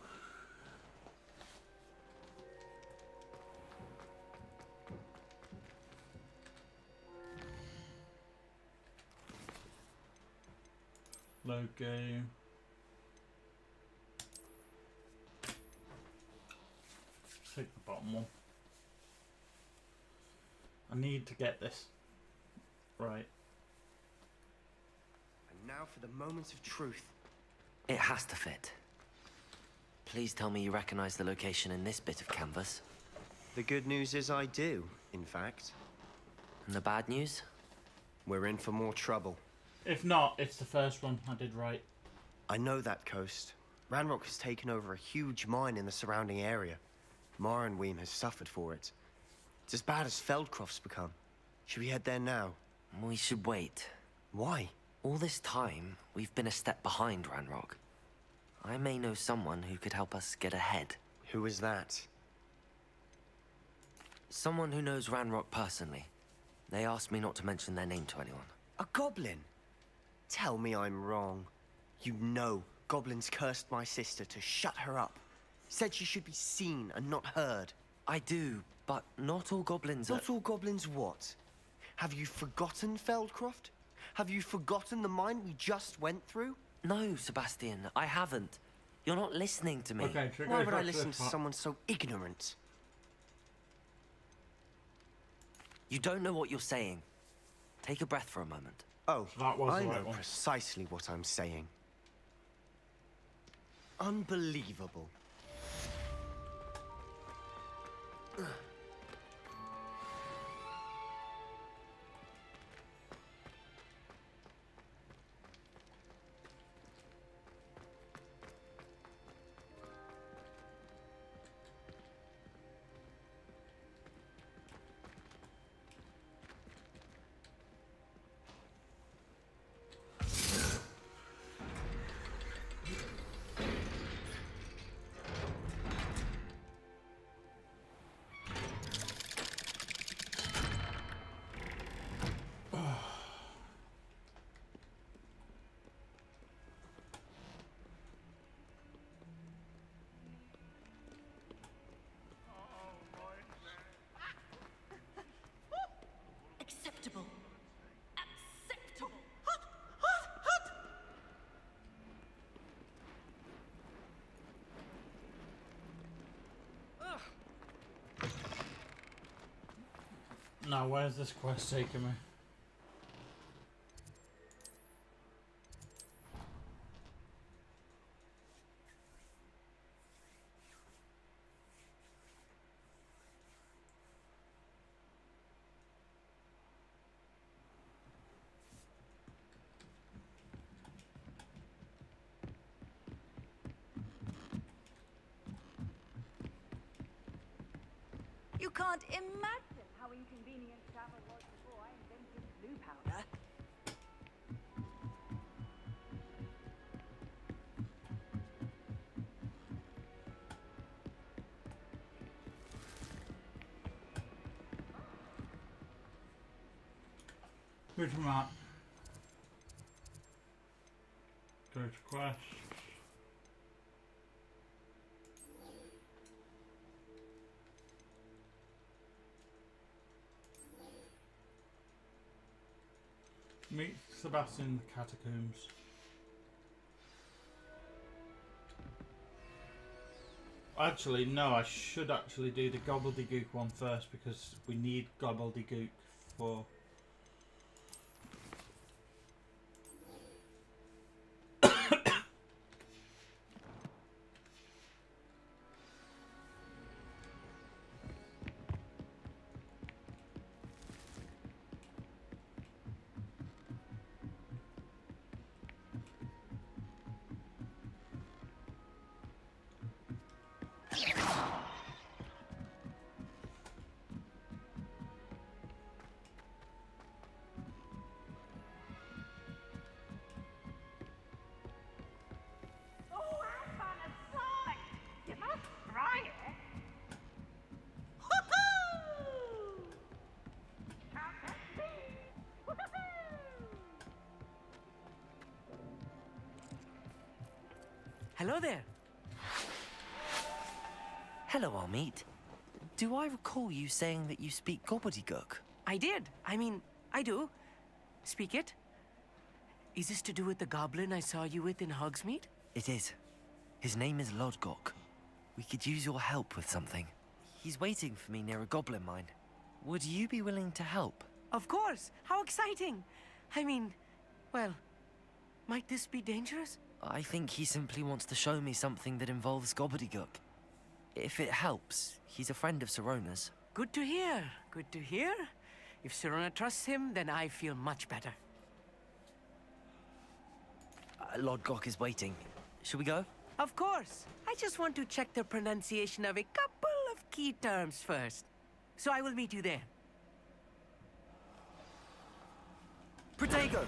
Load game. Take the bottom one. I need to get this right. And now for the moments of truth. It has to fit. Please tell me you recognize the location in this bit of canvas. The good news is I do, in fact. And the bad news? We're in for more trouble. If not, it's the first one. I did right. I know that coast. Ranrock has taken over a huge mine in the surrounding area. Morinweem has suffered for it. It's as bad as Feldcroft's become. Should we head there now? We should wait. Why? All this time, we've been a step behind Ranrock. I may know someone who could help us get ahead. Who is that? Someone who knows Ranrock personally. They asked me not to mention their name to anyone. A goblin? Tell me I'm wrong. You know goblins cursed my sister to shut her up. Said she should be seen and not heard. I do, but not all goblins are... Not all goblins what? Have you forgotten Feldcroft? Have you forgotten the mine we just went through? No, Sebastian, I haven't. You're not listening to me. Okay, Why would I listen to someone so ignorant? You don't know what you're saying. Take a breath for a moment. Oh, That was I the know right one. precisely what I'm saying. Unbelievable. Acceptable. Acceptable. Now, where's this quest taking me? You can't imagine how inconvenient travel was before I invented blue powder. Which map? Go to quest. Meet Sebastian in the catacombs. Actually, no, I should actually do the gobbledygook one first because we need gobbledygook for... Hello there. Hello, Armeet. Do I recall you saying that you speak gobbledygook? I did. I mean, I do. Speak it. Is this to do with the goblin I saw you with in Hogsmeade? It is. His name is Lodgok. We could use your help with something. He's waiting for me near a goblin mine. Would you be willing to help? Of course. How exciting. I mean, well, might this be dangerous? I think he simply wants to show me something that involves gobbledygook. If it helps, he's a friend of Sirona's. Good to hear. Good to hear. If Sirona trusts him, then I feel much better. Lodgok is waiting. Shall we go? Of course. I just want to check the pronunciation of a couple of key terms first. So I will meet you there. Protego!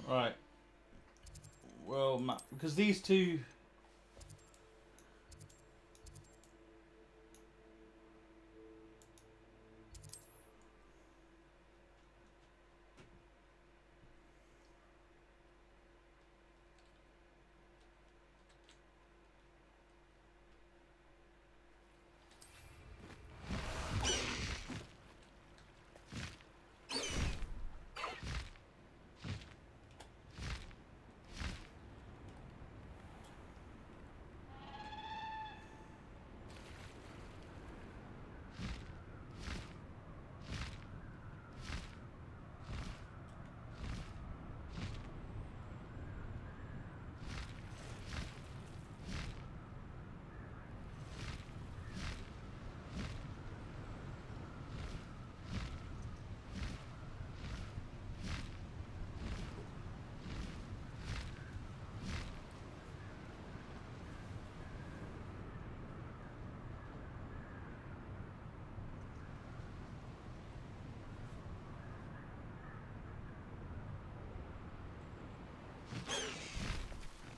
Right. Well, because these two.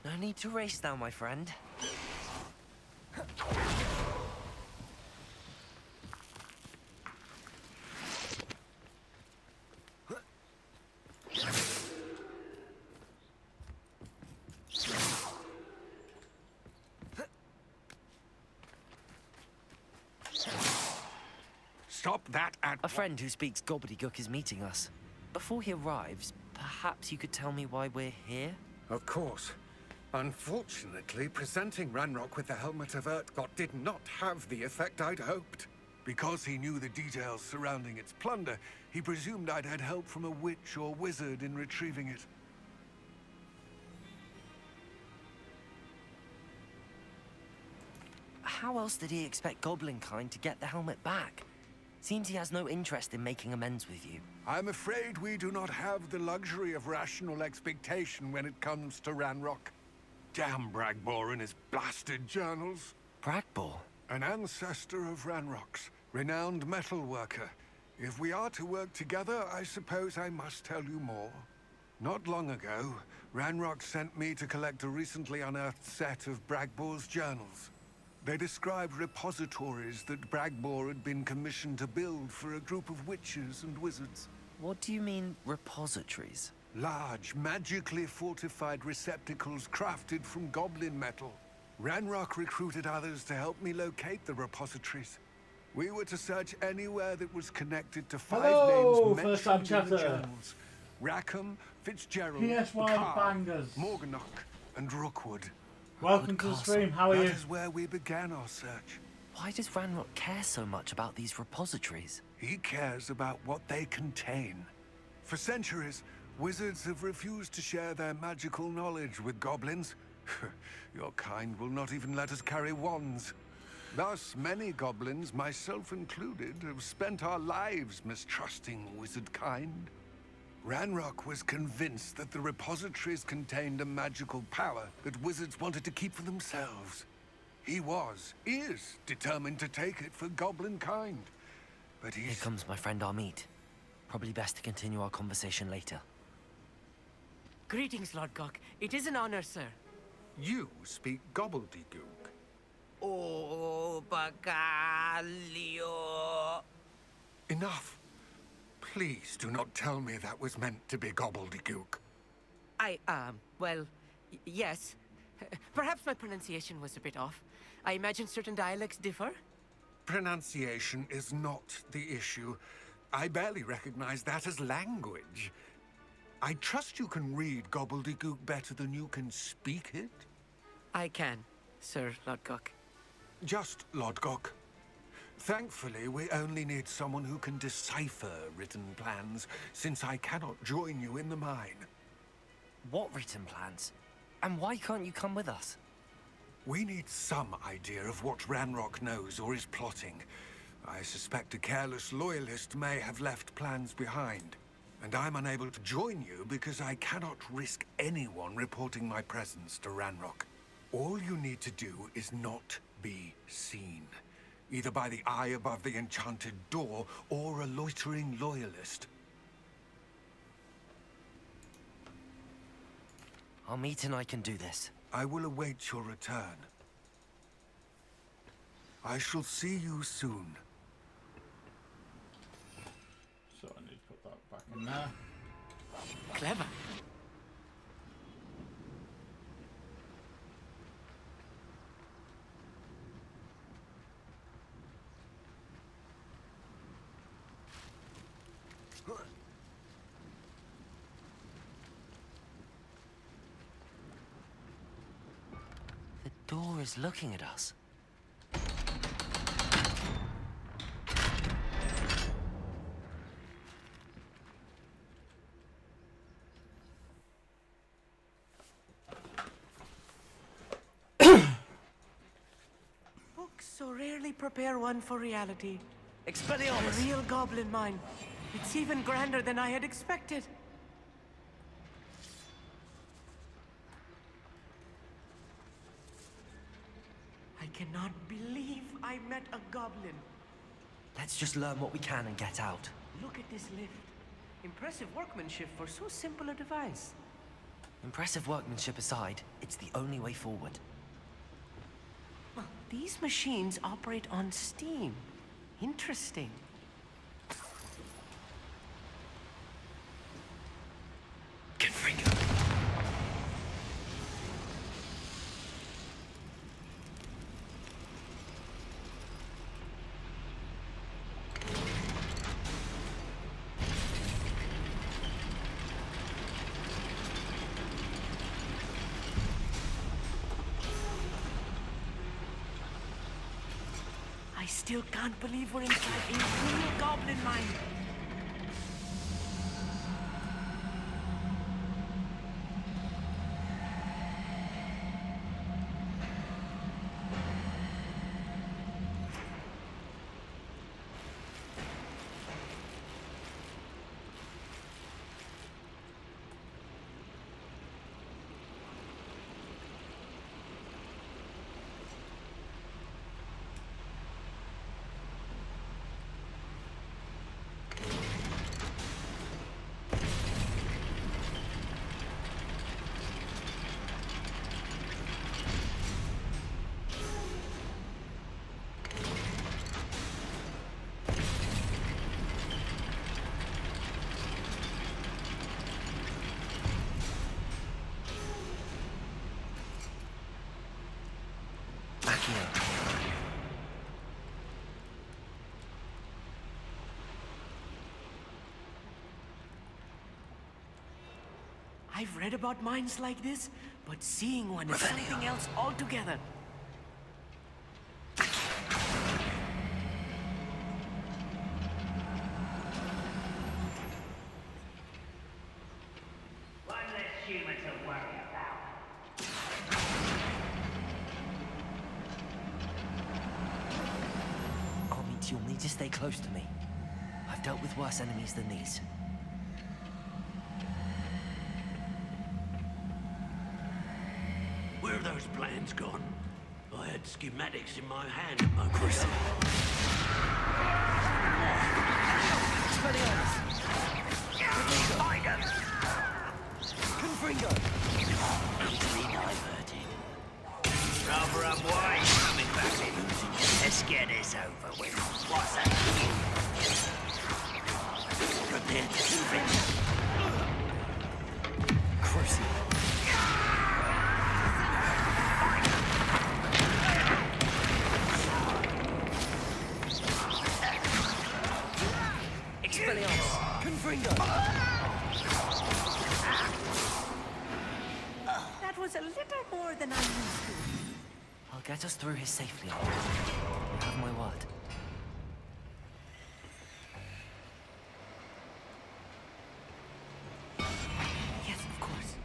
No need to race now, my friend. Stop that at... A friend who speaks gobbledygook is meeting us. Before he arrives, perhaps you could tell me why we're here? Of course. Unfortunately, presenting Ranrock with the Helmet of Urtkot did not have the effect I'd hoped. Because he knew the details surrounding its plunder, he presumed I'd had help from a witch or wizard in retrieving it. How else did he expect Goblinkind to get the helmet back? Seems he has no interest in making amends with you. I'm afraid we do not have the luxury of rational expectation when it comes to Ranrock. Damn Bragbor and his blasted journals. Bragbor? An ancestor of Ranrock's, renowned metalworker. If we are to work together, I suppose I must tell you more. Not long ago, Ranrock sent me to collect a recently unearthed set of Bragbor's journals. They described repositories that Bragbor had been commissioned to build for a group of witches and wizards. What do you mean, repositories? Large, magically fortified receptacles crafted from goblin metal. Ranrock recruited others to help me locate the repositories. We were to search anywhere that was connected to five Hello, names first time mentioned in the chatter. journals. Rackham, Fitzgerald, PSY Carr, bangers. Morganach, and Rookwood. Welcome to the stream. How are you? That is where we began our search. Why does Ranrock care so much about these repositories? He cares about what they contain. For centuries, wizards have refused to share their magical knowledge with goblins. Your kind will not even let us carry wands. Thus, many goblins, myself included, have spent our lives mistrusting wizard kind. Ranrock was convinced that the repositories contained a magical power that wizards wanted to keep for themselves. He is determined to take it for goblin kind. But Here comes my friend Amit. Probably best to continue our conversation later. Greetings, Lord Gok. It is an honor, sir. You speak gobbledygook. Oh, Bagalio. Enough. Please do not tell me that was meant to be gobbledygook. Well, yes. Perhaps my pronunciation was a bit off. I imagine certain dialects differ. Pronunciation is not the issue. I barely recognize that as language. I trust you can read gobbledygook better than you can speak it? I can, Sir Lodgok. Just Lodgok. Thankfully, we only need someone who can decipher written plans, since I cannot join you in the mine. What written plans? And why can't you come with us? We need some idea of what Ranrock knows or is plotting. I suspect a careless loyalist may have left plans behind. And I'm unable to join you because I cannot risk anyone reporting my presence to Ranrock. All you need to do is not be seen. Either by the eye above the enchanted door, or a loitering loyalist. Amit and I can do this. I will await your return. I shall see you soon. So I need to put that back in there. Clever. The door is looking at us. Books so rarely prepare one for reality. Expelliarmus! A real goblin mine. It's even grander than I had expected. I cannot believe I met a goblin. Let's just learn what we can and get out. Look at this lift. Impressive workmanship for so simple a device. Impressive workmanship aside, it's the only way forward. Well, these machines operate on steam. Interesting. Confringo. I still can't believe we're inside a real goblin mine. I've read about mines like this, but seeing one is something else altogether. One less human to worry about. Amit, you'll need to stay close to me. I've dealt with worse enemies than these. Where have those plans gone? I had schematics in my hand a moment ago. Find him! Confringo! Easily diverted. Rather unwise coming back in. Let's get this over with. What's that? Prepare to defend. Crucial. Expelliarmus! Confringo! That was a little more than I'm used to. I'll get us through here safely. You have my word. Yes, of course.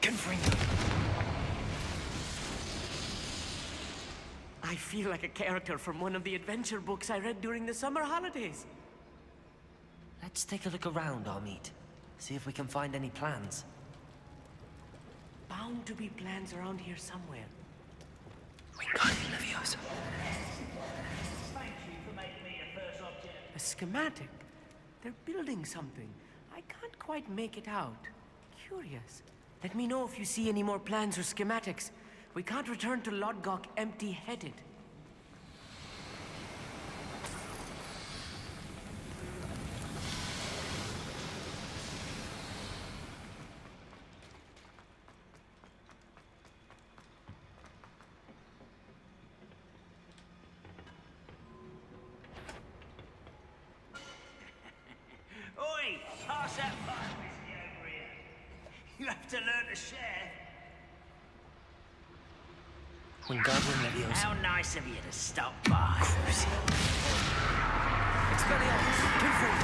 Confringo! I feel like a character from one of the adventure books I read during the summer holidays. Let's take a look around, Amit. See if we can find any plans. Bound to be plans around here somewhere. Wingardium Leviosa. Thank you for making me your first object. A schematic. They're building something. I can't quite make it out. Curious. Let me know if you see any more plans or schematics. We can't return to Lodgok empty-headed. Oi! Pass that fire whiskey over here. You have to learn to share. Wingardium Leviosa. How nice of you to stop by. Expelliarmus! Confirmed!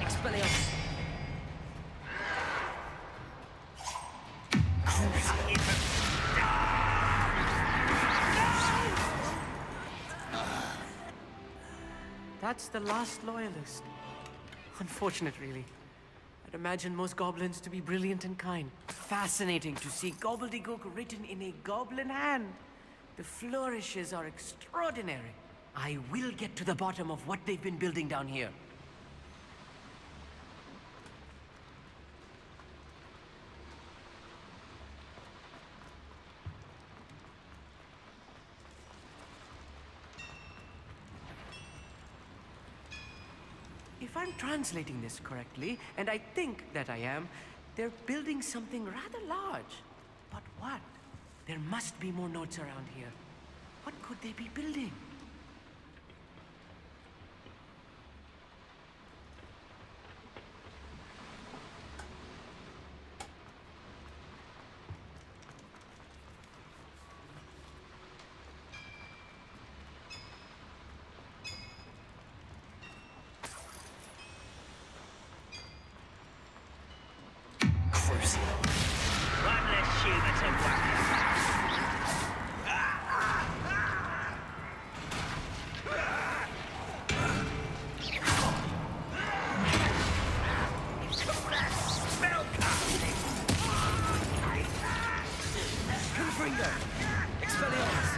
Expelliarmus! That's the last loyalist. Unfortunate, really. I'd imagine most goblins to be brilliant and kind. Fascinating to see gobbledygook written in a goblin hand. The flourishes are extraordinary. I will get to the bottom of what they've been building down here. If I'm translating this correctly, and I think that I am, they're building something rather large. But what? There must be more notes around here. What could they be building? One less humour to worry about. Confringo! Expelliarmus!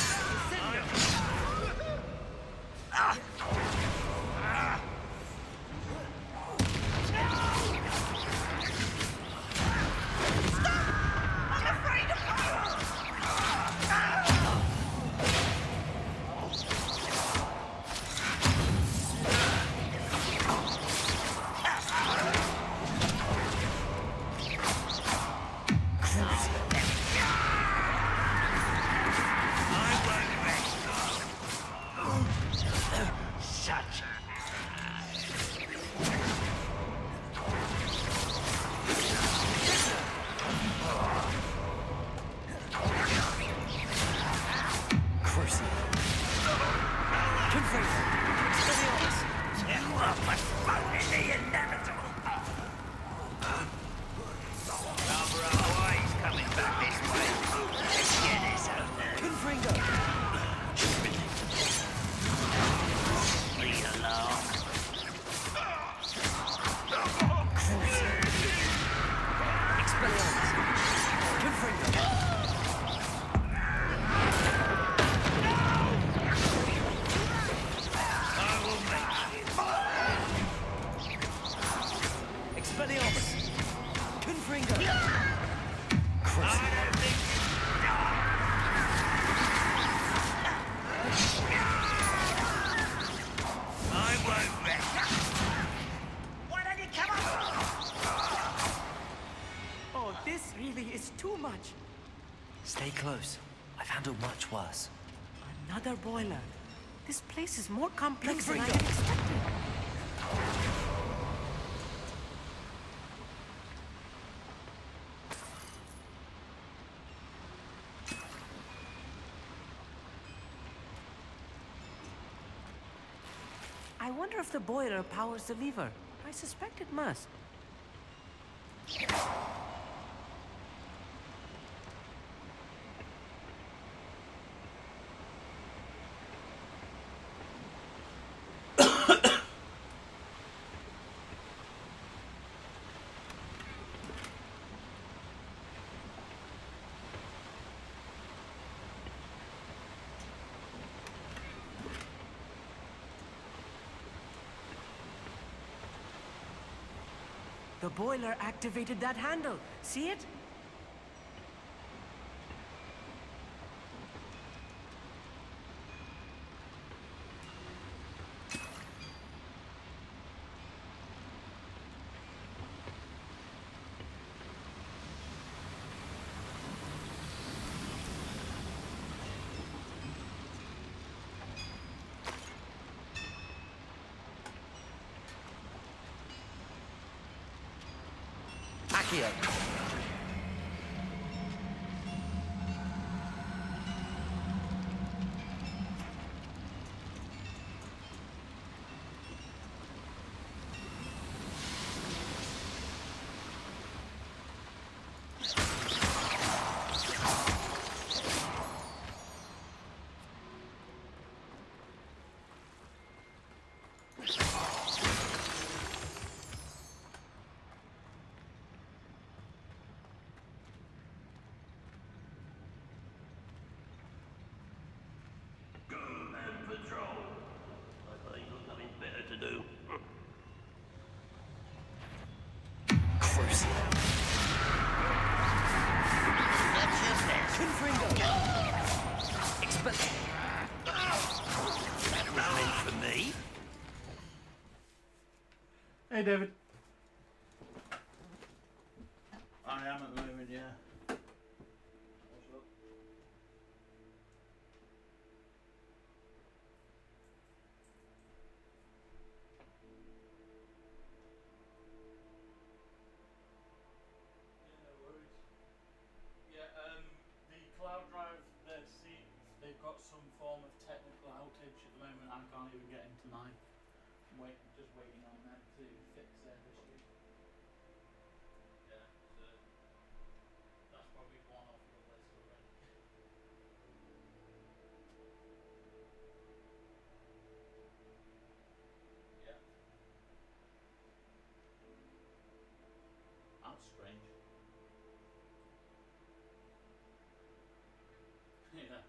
Stay close. I've handled much worse. Another boiler. This place is more complex than I had expected. I wonder if the boiler powers the lever. I suspect it must. The boiler activated that handle. See it? Accio. Hey, David. I am at the moment, yeah. What's up? Yeah, no worries. Yeah, the cloud drive, they've got some form of technical outage at the moment. I can't even get into mine. I'm just waiting on them to fix their issue. Yeah, so that's probably one off your list already. Yeah. That's strange. Yeah.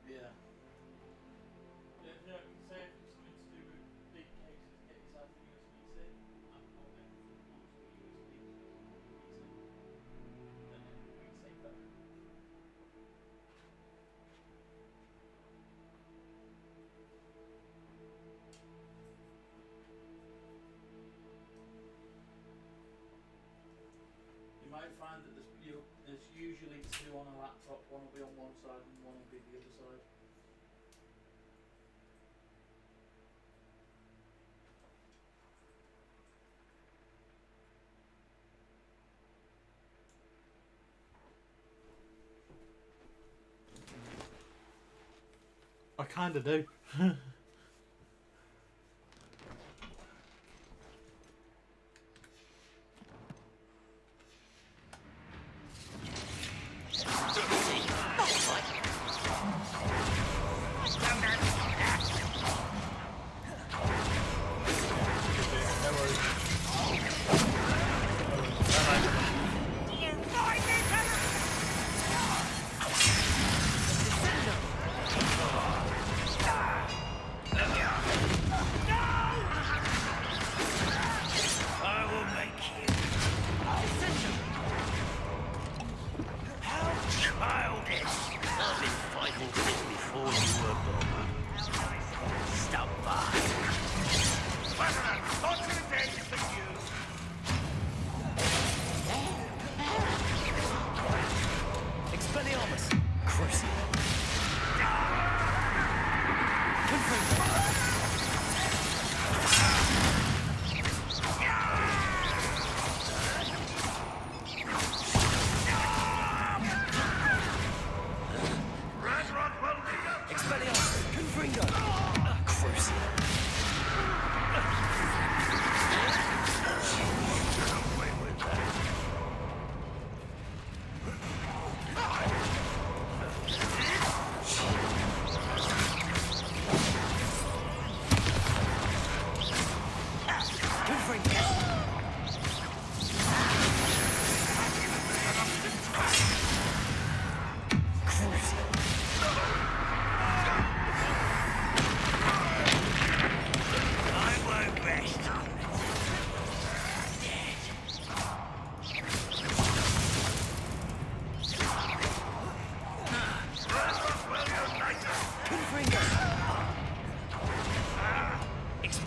Yeah. Yeah, say if it's something to do with big cases, get yourself a USB-C. I've got everything onto a USB, so it's not reset. Then it will be safer. You might find that there's usually two on a laptop. One will be on one side and one will be the other side. I kinda do.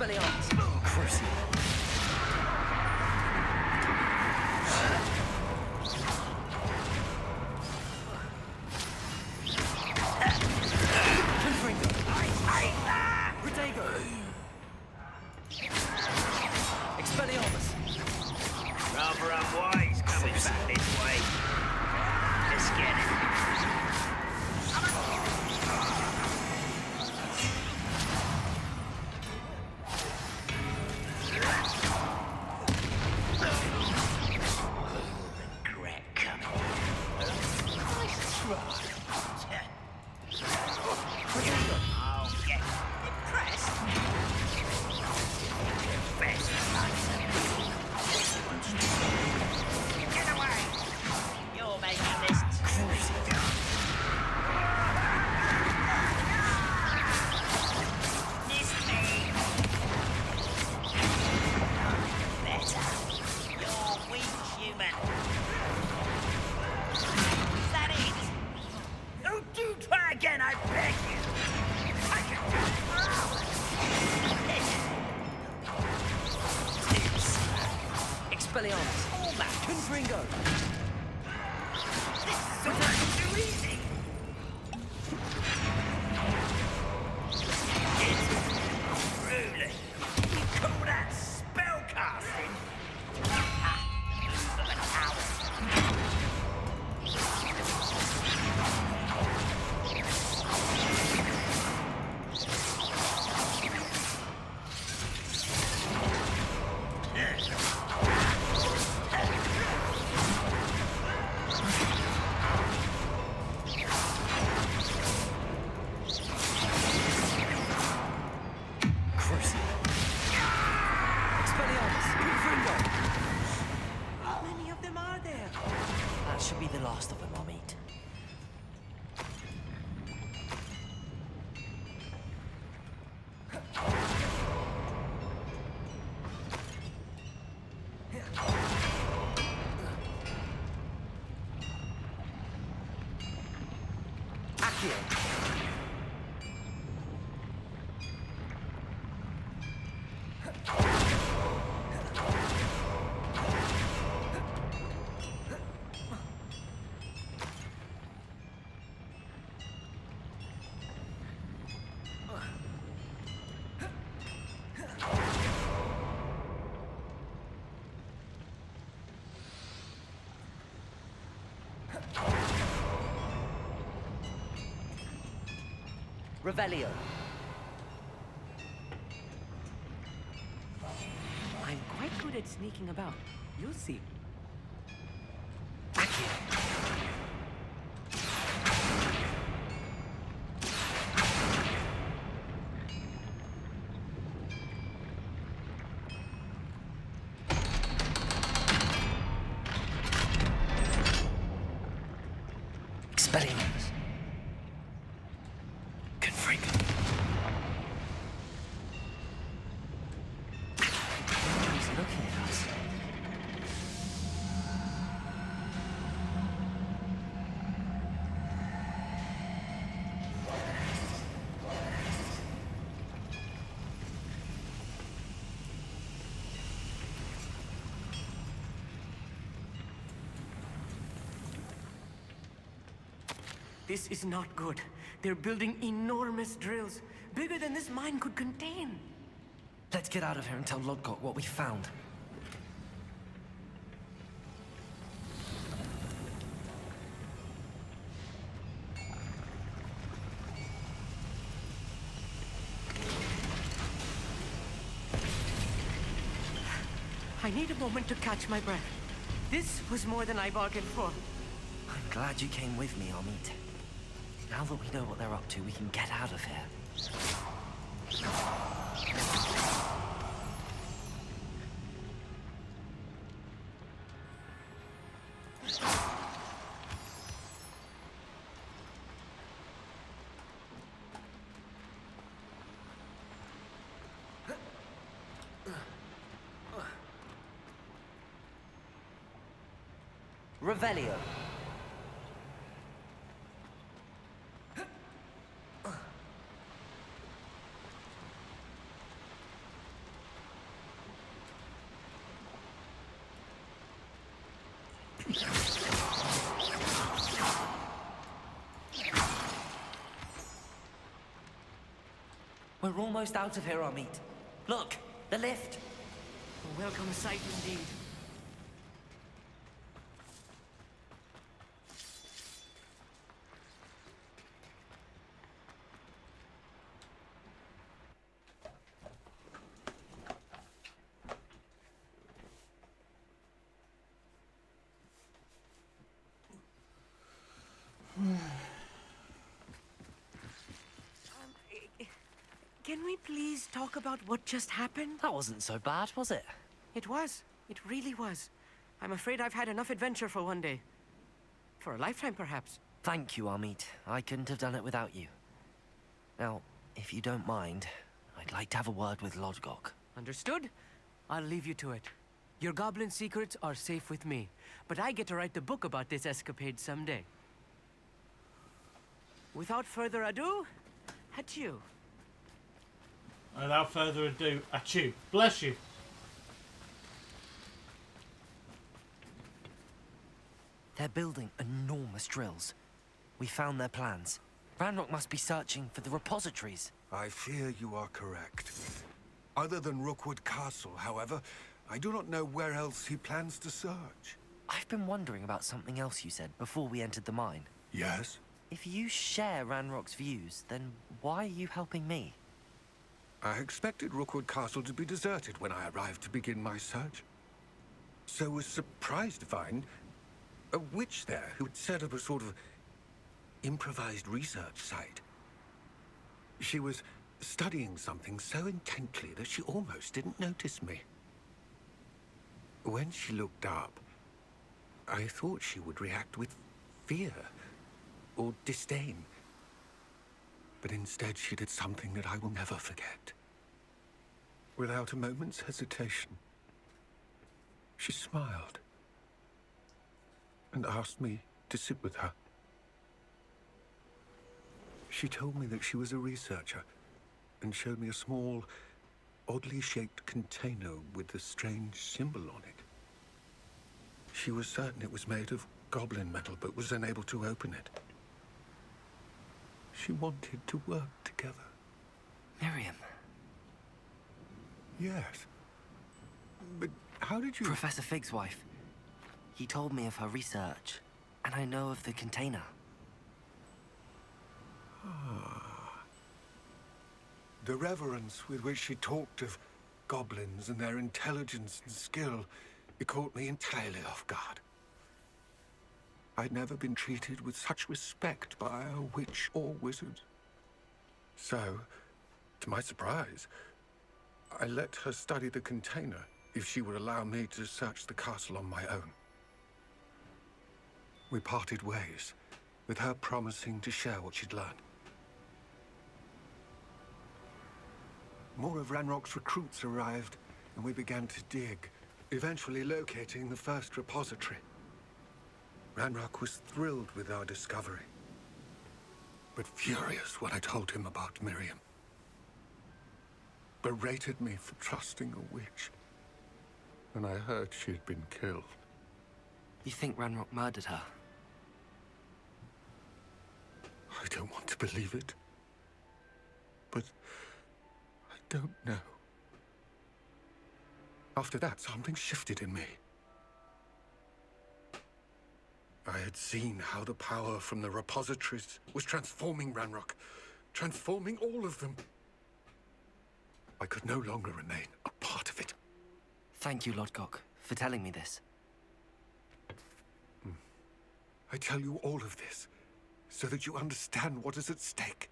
Expelliarmus! Crucial. Expelliarmus! Rather unwise coming back this way. Let's get it. Regret coming here. Nice try. I'll get impressed. Best get away! You're making this cruisy down. Miss me! Better. You're weak, human. Is that it? Don't do try again, I beg you! I can do Expelliarmus! all that. Confringo! This is so much too easy! It's truly. You call that spellcasting? Ah, use of a coward. Expelliarmus! Confringo! How many of them are there? That should be the last of them I'll meet. Accio! Revelio. I'm quite good at sneaking about. You'll see. Expelliarmus! Confringo! He's looking at us. This is not good. They're building enormous drills, bigger than this mine could contain. Let's get out of here and tell Lodgok what we found. I need a moment to catch my breath. This was more than I bargained for. I'm glad you came with me, Amit. Now that we know what they're up to, we can get out of here. Revelio. We're almost out of here, Amit. Look, the lift. A welcome sight indeed. Can we please talk about what just happened? That wasn't so bad, was it? It was. It really was. I'm afraid I've had enough adventure for one day. For a lifetime, perhaps. Thank you, Amit. I couldn't have done it without you. Now, if you don't mind, I'd like to have a word with Lodgok. Understood? I'll leave you to it. Your goblin secrets are safe with me, but I get to write the book about this escapade someday. Without further ado, adieu. Without further ado, achoo. Bless you. They're building enormous drills. We found their plans. Ranrock must be searching for the repositories. I fear you are correct. Other than Rookwood Castle, however, I do not know where else he plans to search. I've been wondering about something else you said before we entered the mine. Yes? If you share Ranrock's views, then why are you helping me? I expected Rookwood Castle to be deserted when I arrived to begin my search. So was surprised to find a witch there who had set up a sort of improvised research site. She was studying something so intently that she almost didn't notice me. When she looked up, I thought she would react with fear or disdain. But instead she did something that I will never forget. Without a moment's hesitation, she smiled and asked me to sit with her. She told me that she was a researcher and showed me a small, oddly shaped container with a strange symbol on it. She was certain it was made of goblin metal, but was unable to open it. She wanted to work together. Miriam. Yes. But how did you... Professor Fig's wife. He told me of her research, and I know of the container. The reverence with which she talked of goblins and their intelligence and skill, it caught me entirely off guard. I'd never been treated with such respect by a witch or wizard. So, to my surprise, I let her study the container if she would allow me to search the castle on my own. We parted ways, with her promising to share what she'd learned. More of Ranrock's recruits arrived, and we began to dig, eventually locating the first repository. Ranrock was thrilled with our discovery, but furious when I told him about Miriam. Berated me for trusting a witch, and I heard she had been killed. You think Ranrock murdered her? I don't want to believe it, but I don't know. After that, something shifted in me. I had seen how the power from the repositories was transforming Ranrock, transforming all of them. I could no longer remain a part of it. Thank you, Lodgok, for telling me this. I tell you all of this so that you understand what is at stake.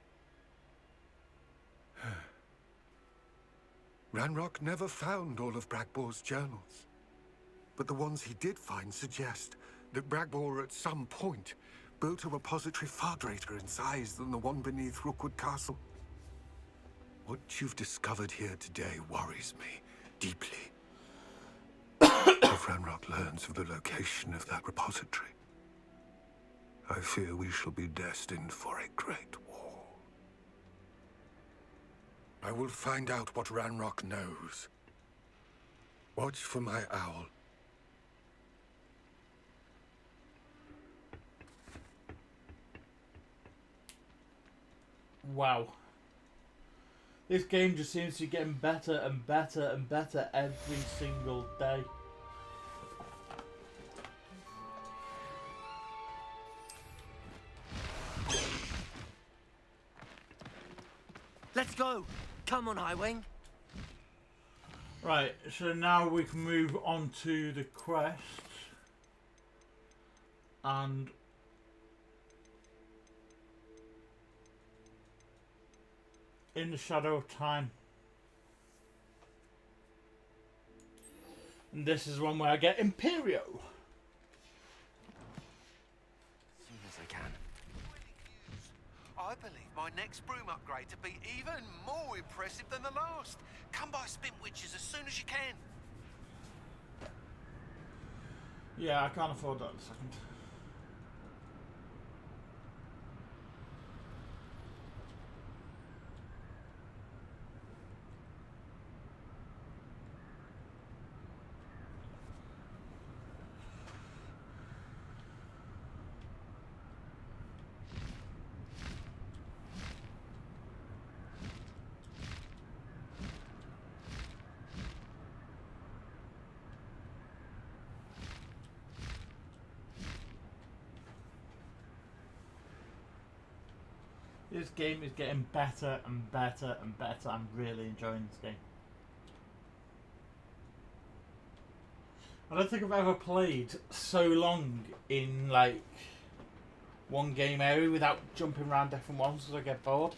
Ranrock never found all of Bragbor's journals, but the ones he did find suggest that Bragbor at some point built a repository far greater in size than the one beneath Rookwood Castle. What you've discovered here today worries me deeply. If Ranrock learns of the location of that repository, I fear we shall be destined for a great war. I will find out what Ranrock knows. Watch for my owl. Wow. This game just seems to be getting better and better and better every single day. Let's go! Come on, Highwing! Right, so now we can move on to the quest. And in the shadow of time. And this is one where I get Imperio. As soon as I can. I believe my next broom upgrade to be even more impressive than the last. Come by Spin Witches as soon as you can. Yeah, I can't afford that in a second. This game is getting better and better and better. I'm really enjoying this game. I don't think I've ever played so long in like one game area without jumping around different ones because I get bored.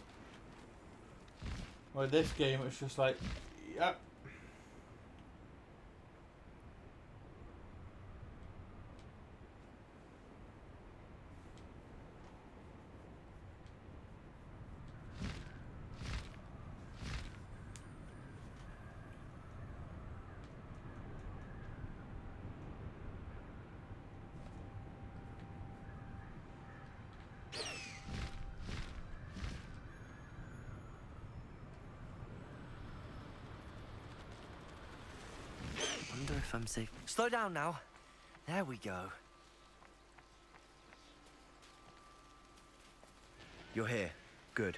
With this game it's just like, yep. Wonder if I'm safe. Slow down now. There we go. You're here. Good.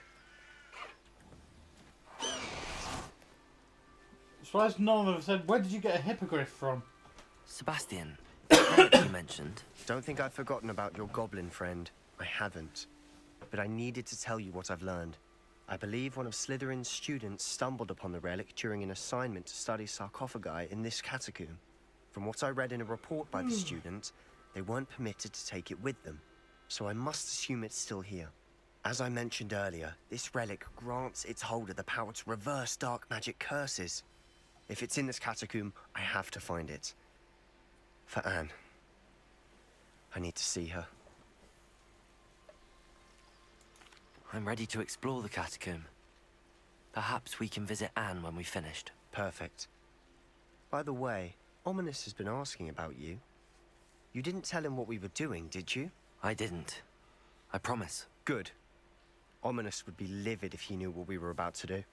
Surprised none of us said, where did you get a hippogriff from? Sebastian, you mentioned. Don't think I've forgotten about your goblin friend. I haven't. But I needed to tell you what I've learned. I believe one of Slytherin's students stumbled upon the relic during an assignment to study sarcophagi in this catacomb. From what I read in a report by the student, they weren't permitted to take it with them, so I must assume it's still here. As I mentioned earlier, this relic grants its holder the power to reverse dark magic curses. If it's in this catacomb, I have to find it. For Anne. I need to see her. I'm ready to explore the catacomb. Perhaps we can visit Anne when we've finished. Perfect. By the way, Ominous has been asking about you. You didn't tell him what we were doing, did you? I didn't. I promise. Good. Ominous would be livid if he knew what we were about to do.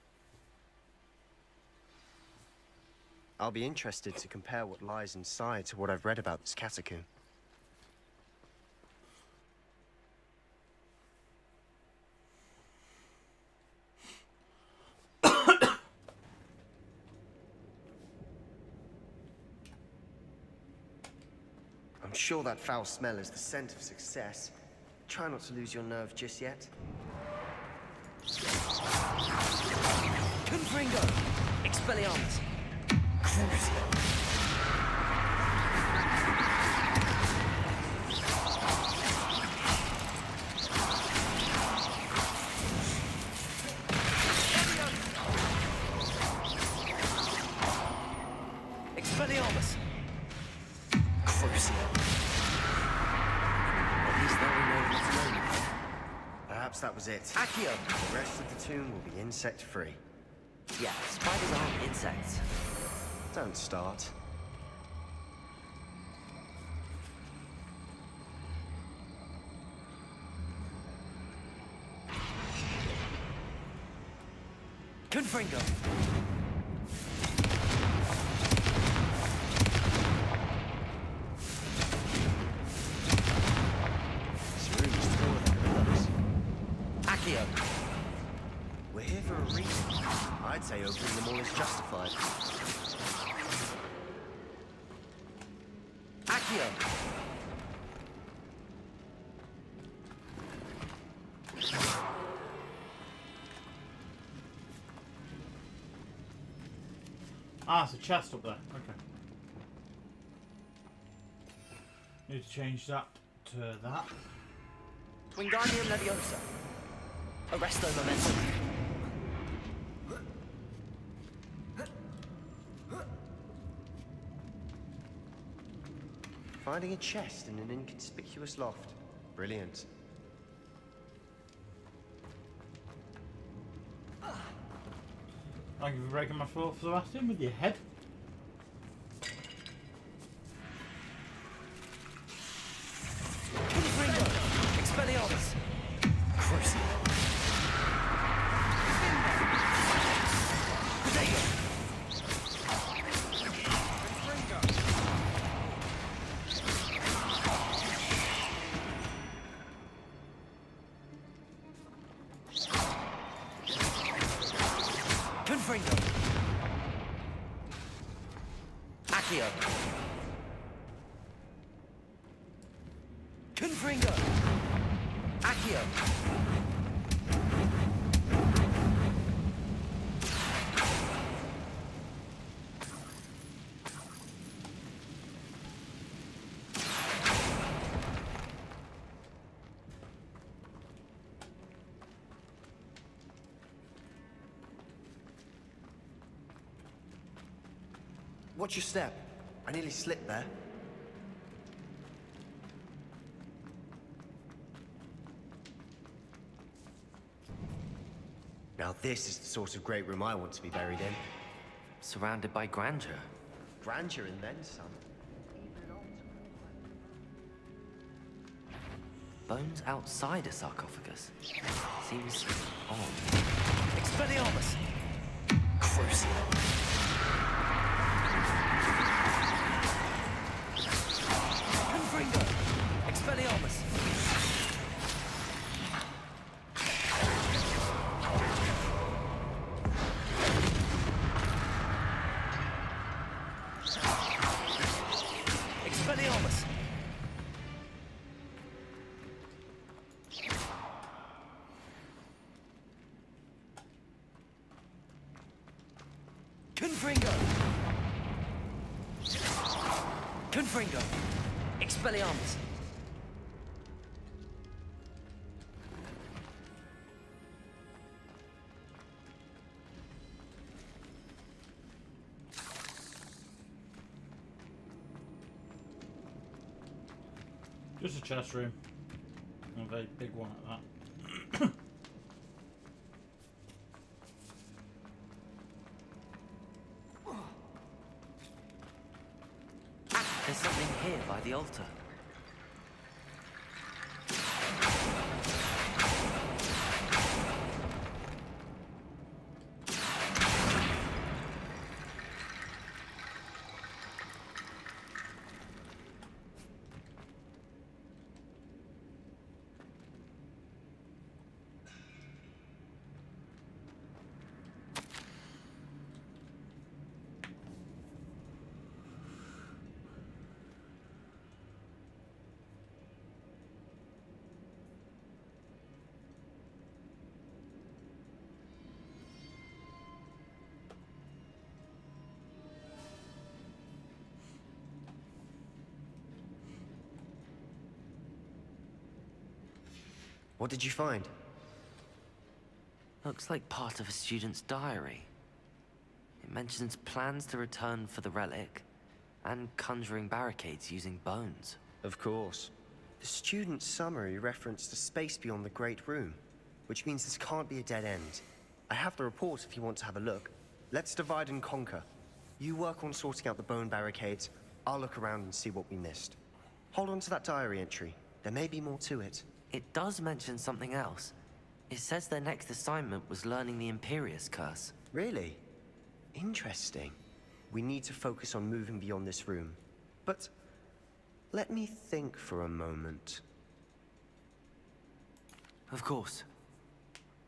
I'll be interested to compare what lies inside to what I've read about this catacomb. I'm sure that foul smell is the scent of success. Try not to lose your nerve just yet. Confringo! Expelliarmus! Crucio! Expelliarmus! Crucio! At least now we know what's going on. Perhaps that was it. Accio! The rest of the tomb will be insect-free. Yeah, spiders aren't insects. Don't start. Confringo! This room is full of echoes. Accio! We're here for a reason. I'd say opening them all is justified. Accio! Ah, it's a chest up there. Okay. Need to change that to that. Wingardium Leviosa. Arresto momentum. Finding a chest in an inconspicuous loft. Brilliant. Thank you for breaking my fall, Sebastian, with your head. Expelliarmus. Crucible. Confringo. Accio. Confringo. Accio. Watch your step. I nearly slipped there. Now this is the sort of great room I want to be buried in. Surrounded by grandeur. Grandeur and then some. Bones outside a sarcophagus. Seems odd. Expelliarmus! Crucible. Confringo! Expelliarmus! Expelliarmus! Confringo! Confringo! Expelliarmus! Just a chest room. A very big one at that. There's something here by the altar. What did you find? Looks like part of a student's diary. It mentions plans to return for the relic and conjuring barricades using bones. Of course. The student's summary referenced a space beyond the Great Room, which means this can't be a dead end. I have the report if you want to have a look. Let's divide and conquer. You work on sorting out the bone barricades. I'll look around and see what we missed. Hold on to that diary entry. There may be more to it. It does mention something else. It says their next assignment was learning the Imperius Curse. Really? Interesting. We need to focus on moving beyond this room. But let me think for a moment. Of course.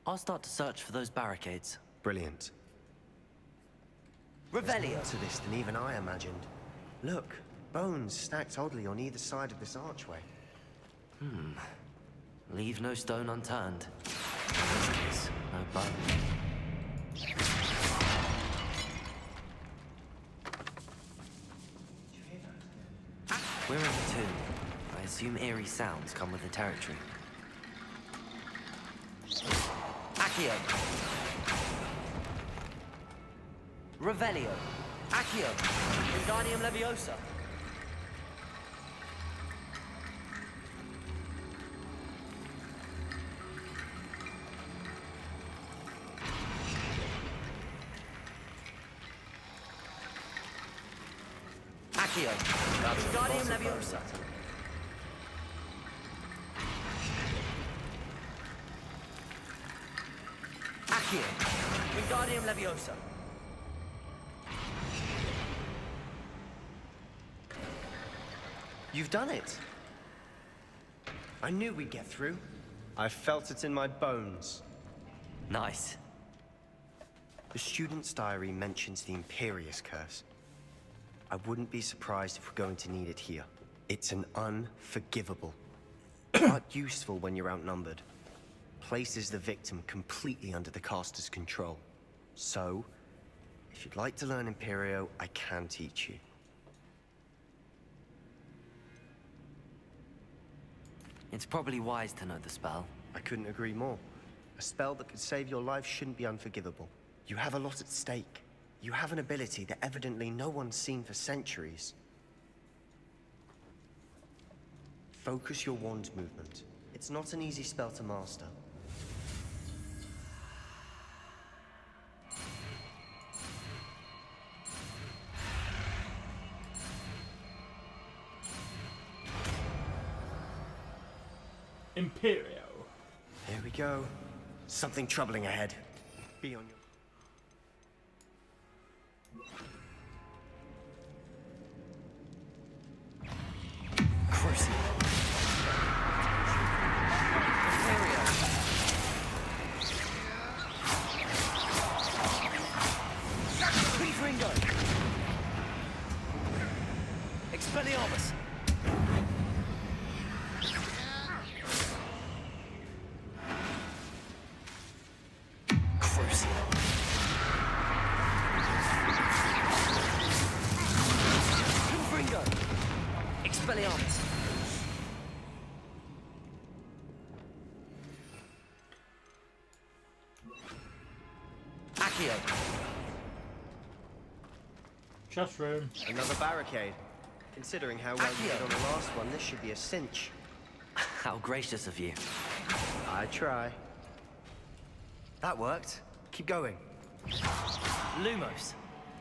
I'll start to search for those barricades. Brilliant. Revelio. There's more to this than even I imagined. Look, bones stacked oddly on either side of this archway. Leave no stone unturned. In this case, no bone. We're in the tomb. I assume eerie sounds come with the territory. Accio. Revelio. Accio. Wingardium Leviosa. Accio. Wingardium Leviosa. Accio. Wingardium Leviosa. You've done it! I knew we'd get through. I felt it in my bones. Nice. The student's diary mentions the Imperius Curse. I wouldn't be surprised if we're going to need it here. It's an unforgivable, but useful when you're outnumbered. Places the victim completely under the caster's control. So, if you'd like to learn Imperio, I can teach you. It's probably wise to know the spell. I couldn't agree more. A spell that could save your life shouldn't be unforgivable. You have a lot at stake. You have an ability that evidently no one's seen for centuries. Focus your wand movement. It's not an easy spell to master. Imperio. Here we go. Something troubling ahead. Be on your... Crucible. Imperio. Ringo. Expelliarmus. Expelliarmus. Accio. Chest room. Another barricade. Considering how well you did on the last one, this should be a cinch. How gracious of you. I try. That worked. Keep going. Lumos.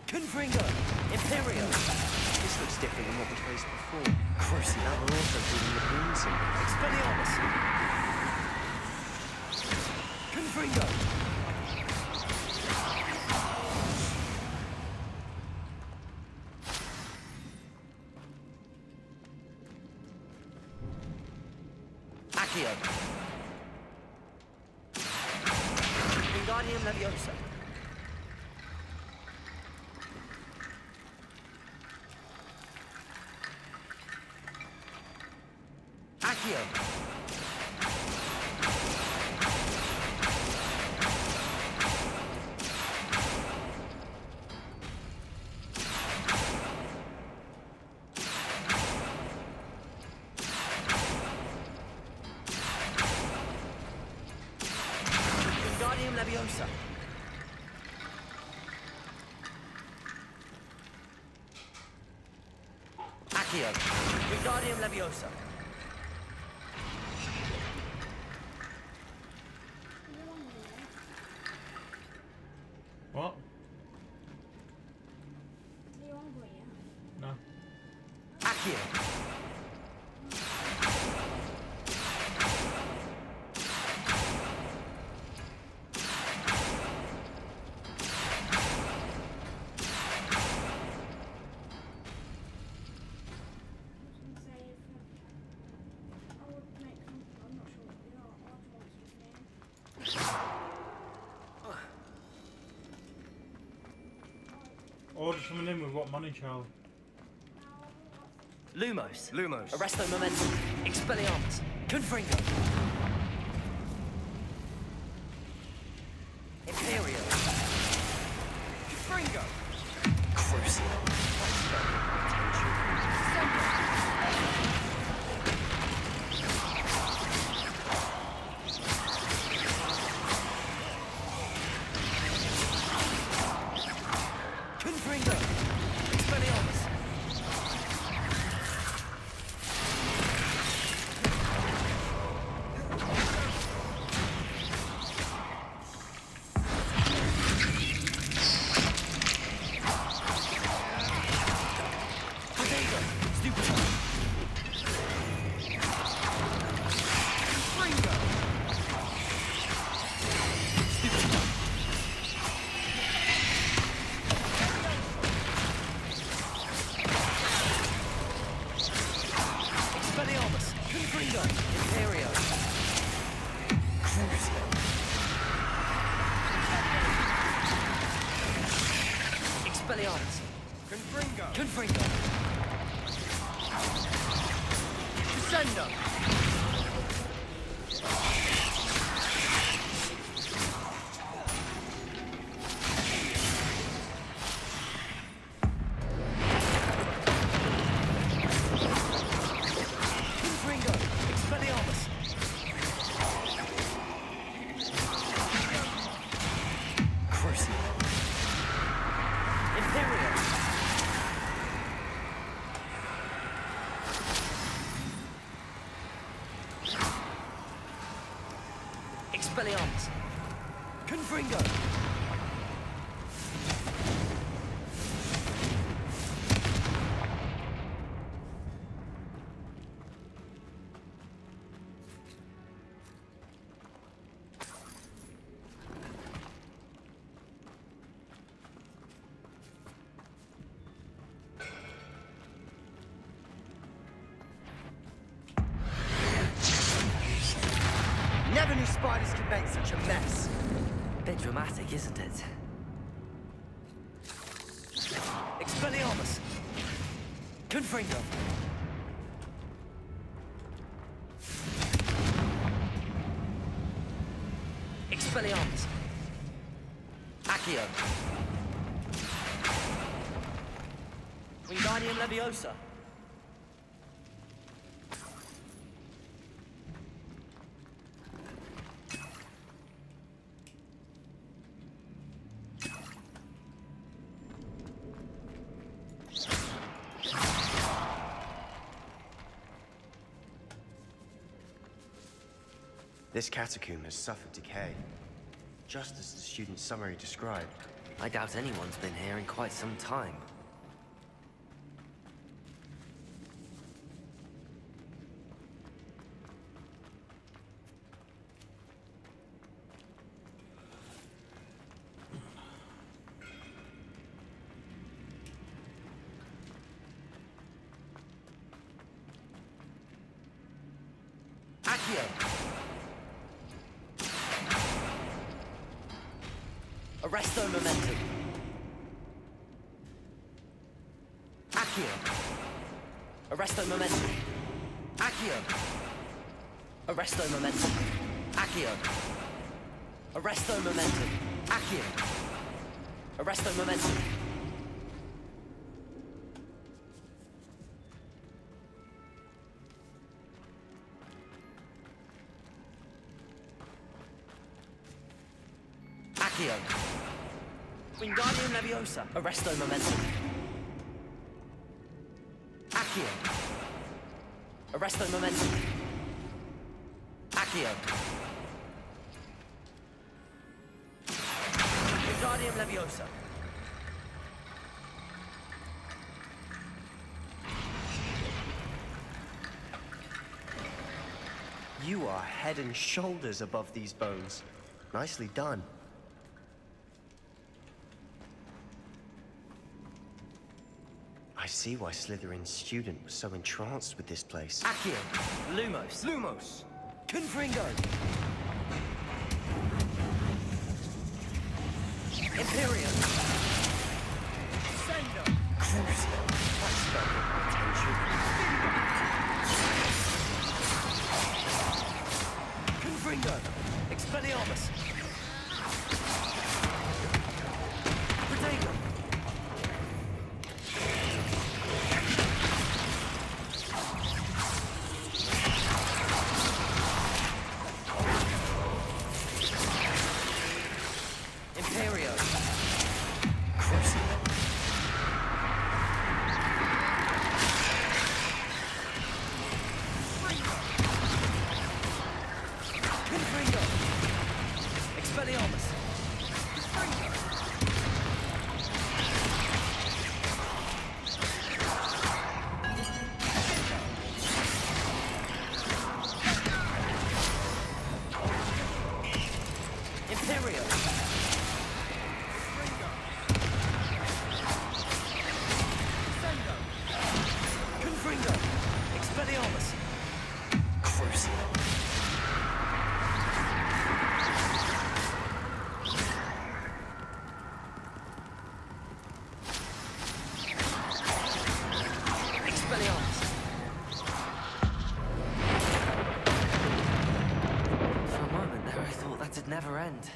Confringo. Imperio. This looks different than what we faced before. Crucible. Now we're also feeling the green symbol. Expelliarmus. Confringo. Accio. Wingardium Leviosa. Accio. Wingardium Leviosa. Accio. Wingardium Leviosa. What? Are you hungry, yeah? No. Accio. I would make something, I'm not sure what they are. I'll try something. Order someone in with what money, Charlie? Lumos. Lumos. Arresto Momentum. Expelliarmus. Confringo. Imperio. Fringo. Crucio. Confringo. Expelliarmus. Expelliarmus. Confringo. Imperio. Crucio. Expelliarmus. Confringo. Confringo. Descendo. Confringo. Expelliarmus. Crucio. Imperio. Expelliarmus. Confringo. Never knew spiders could make such a mess. Bit dramatic, isn't it? Expelliarmus. Confringo. Expelliarmus. Accio. Wingardium Leviosa. This catacomb has suffered decay, just as the student summary described. I doubt anyone's been here in quite some time. Accio. Arresto Momentum. Accio. Arresto Momentum. Accio. Arresto Momentum. Accio. Arresto Momentum. Accio. Arresto Momentum. Accio. Wingardium Leviosa. Arresto Momentum. Accio. Arresto Momentum. Accio. Wingardium Leviosa. You are head and shoulders above these bones. Nicely done. I see why Slytherin's student was so entranced with this place. Accio. Lumos. Lumos. Confringo. Imperium. Potato! Imperio! Crucible! Confringo! Expelliarmus! Imperio! Confringo! Expelliarmus! Crucible! Expelliarmus! For a moment there, I thought that'd never end.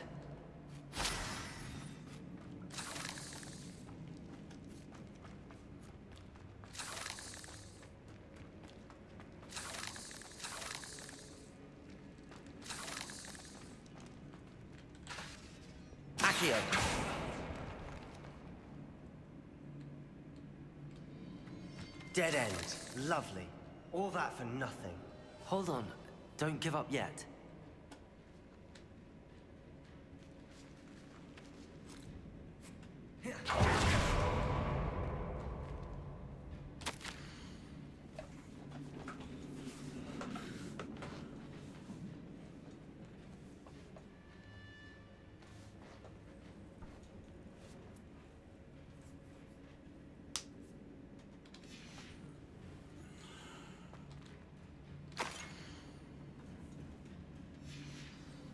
Accio! Dead end. Lovely. All that for nothing. Hold on. Don't give up yet.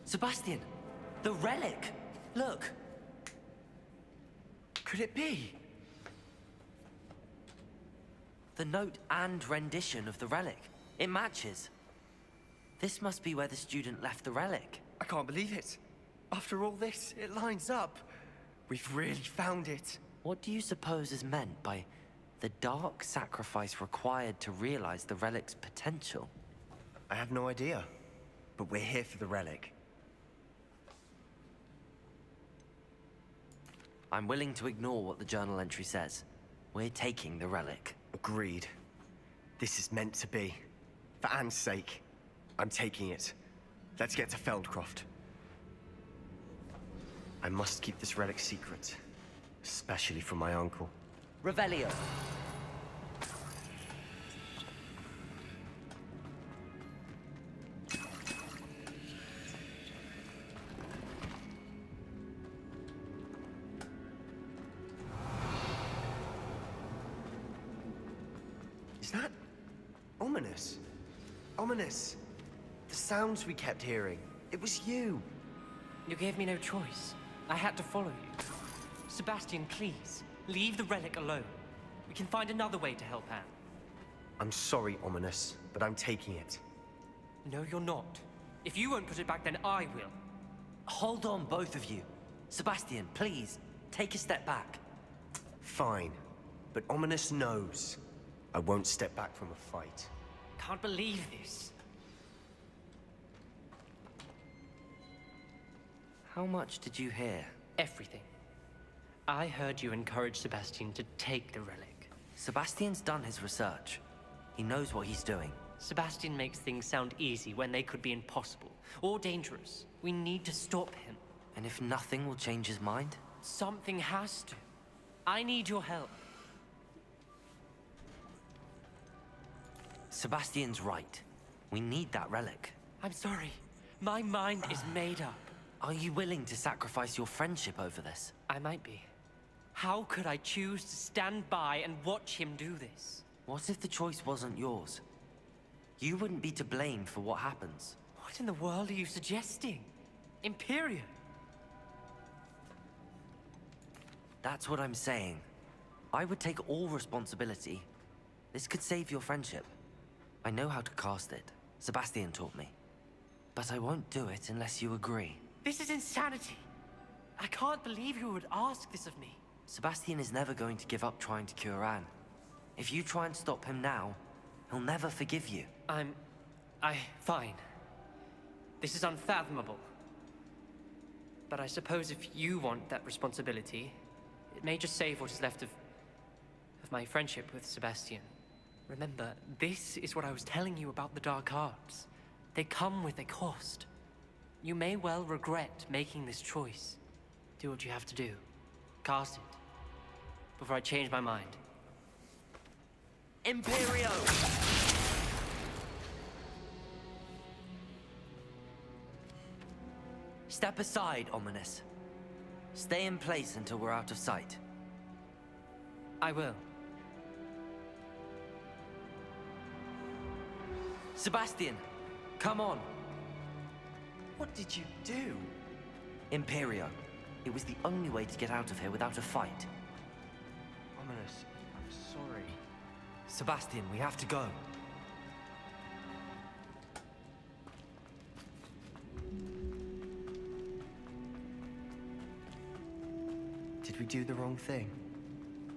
Sebastian! The relic! Look! Could it be? The note and rendition of the relic. It matches. This must be where the student left the relic. I can't believe it. After all this, it lines up. We've really found it. What do you suppose is meant by the dark sacrifice required to realize the relic's potential? I have no idea. But we're here for the relic. I'm willing to ignore what the journal entry says. We're taking the relic. Agreed. This is meant to be. For Anne's sake, I'm taking it. Let's get to Feldcroft. I must keep this relic secret. Especially from my uncle. Revelio. Is that ominous? Ominous. The sounds we kept hearing. It was you. You gave me no choice. I had to follow you. Sebastian, please, leave the relic alone. We can find another way to help Anne. I'm sorry, Ominous, but I'm taking it. No, you're not. If you won't put it back, then I will. Hold on, both of you. Sebastian, please, take a step back. Fine. But Ominous knows. I won't step back from a fight. Can't believe this. How much did you hear? Everything. I heard you encourage Sebastian to take the relic. Sebastian's done his research. He knows what he's doing. Sebastian makes things sound easy when they could be impossible or dangerous. We need to stop him. And if nothing will change his mind? Something has to. I need your help. Sebastian's right. We need that relic. I'm sorry. My mind is made up. Are you willing to sacrifice your friendship over this? I might be. How could I choose to stand by and watch him do this? What if the choice wasn't yours? You wouldn't be to blame for what happens. What in the world are you suggesting? Imperium? That's what I'm saying. I would take all responsibility. This could save your friendship. I know how to cast it. Sebastian taught me. But I won't do it unless you agree. This is insanity. I can't believe you would ask this of me. Sebastian is never going to give up trying to cure Anne. If you try and stop him now, he'll never forgive you. Fine. This is unfathomable. But I suppose if you want that responsibility, it may just save what is left of my friendship with Sebastian. Remember, this is what I was telling you about the dark arts. They come with a cost. You may well regret making this choice. Do what you have to do. Cast it. Before I change my mind. Imperio! Step aside, Ominous. Stay in place until we're out of sight. I will. Sebastian, come on. What did you do? Imperio. It was the only way to get out of here without a fight. Ominous, I'm sorry. Sebastian, we have to go. Did we do the wrong thing?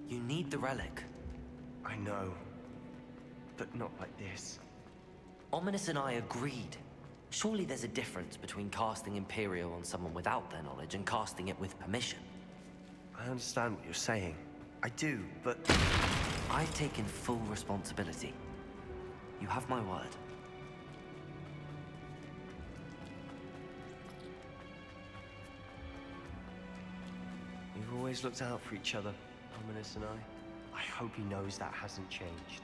You need the relic. I know. But not like this. Ominous and I agreed. Surely there's a difference between casting Imperio on someone without their knowledge and casting it with permission. I understand what you're saying. I do, but... I've taken full responsibility. You have my word. We've always looked out for each other, Ominous and I. I hope he knows that hasn't changed.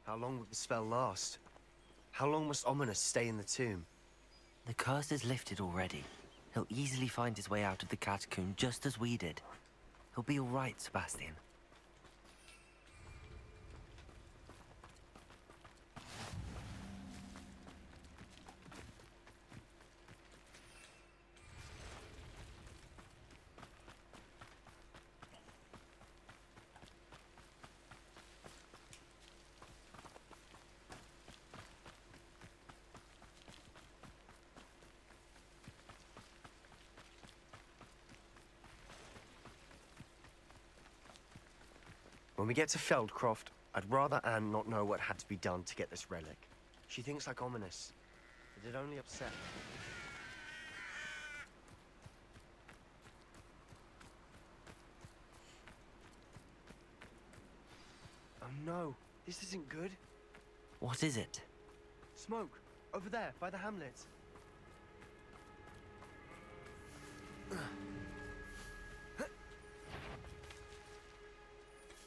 How long will the spell last? How long must Ominous stay in the tomb? The curse is lifted already. He'll easily find his way out of the catacomb just as we did. He'll be all right, Sebastian. When we get to Feldcroft, I'd rather Anne not know what had to be done to get this relic. She thinks like Ominous, but it only upset her. Oh no, this isn't good. What is it? Smoke, over there, by the hamlet.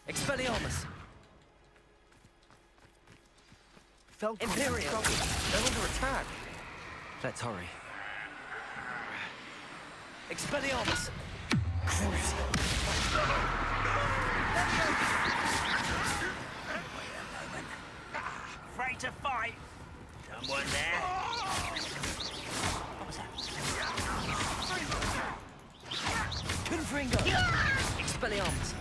Expelliarmus! Imperial! They're under attack! Let's hurry. Expelliarmus! Afraid to fight? Someone there? What was that? Confringo! Expelliarmus!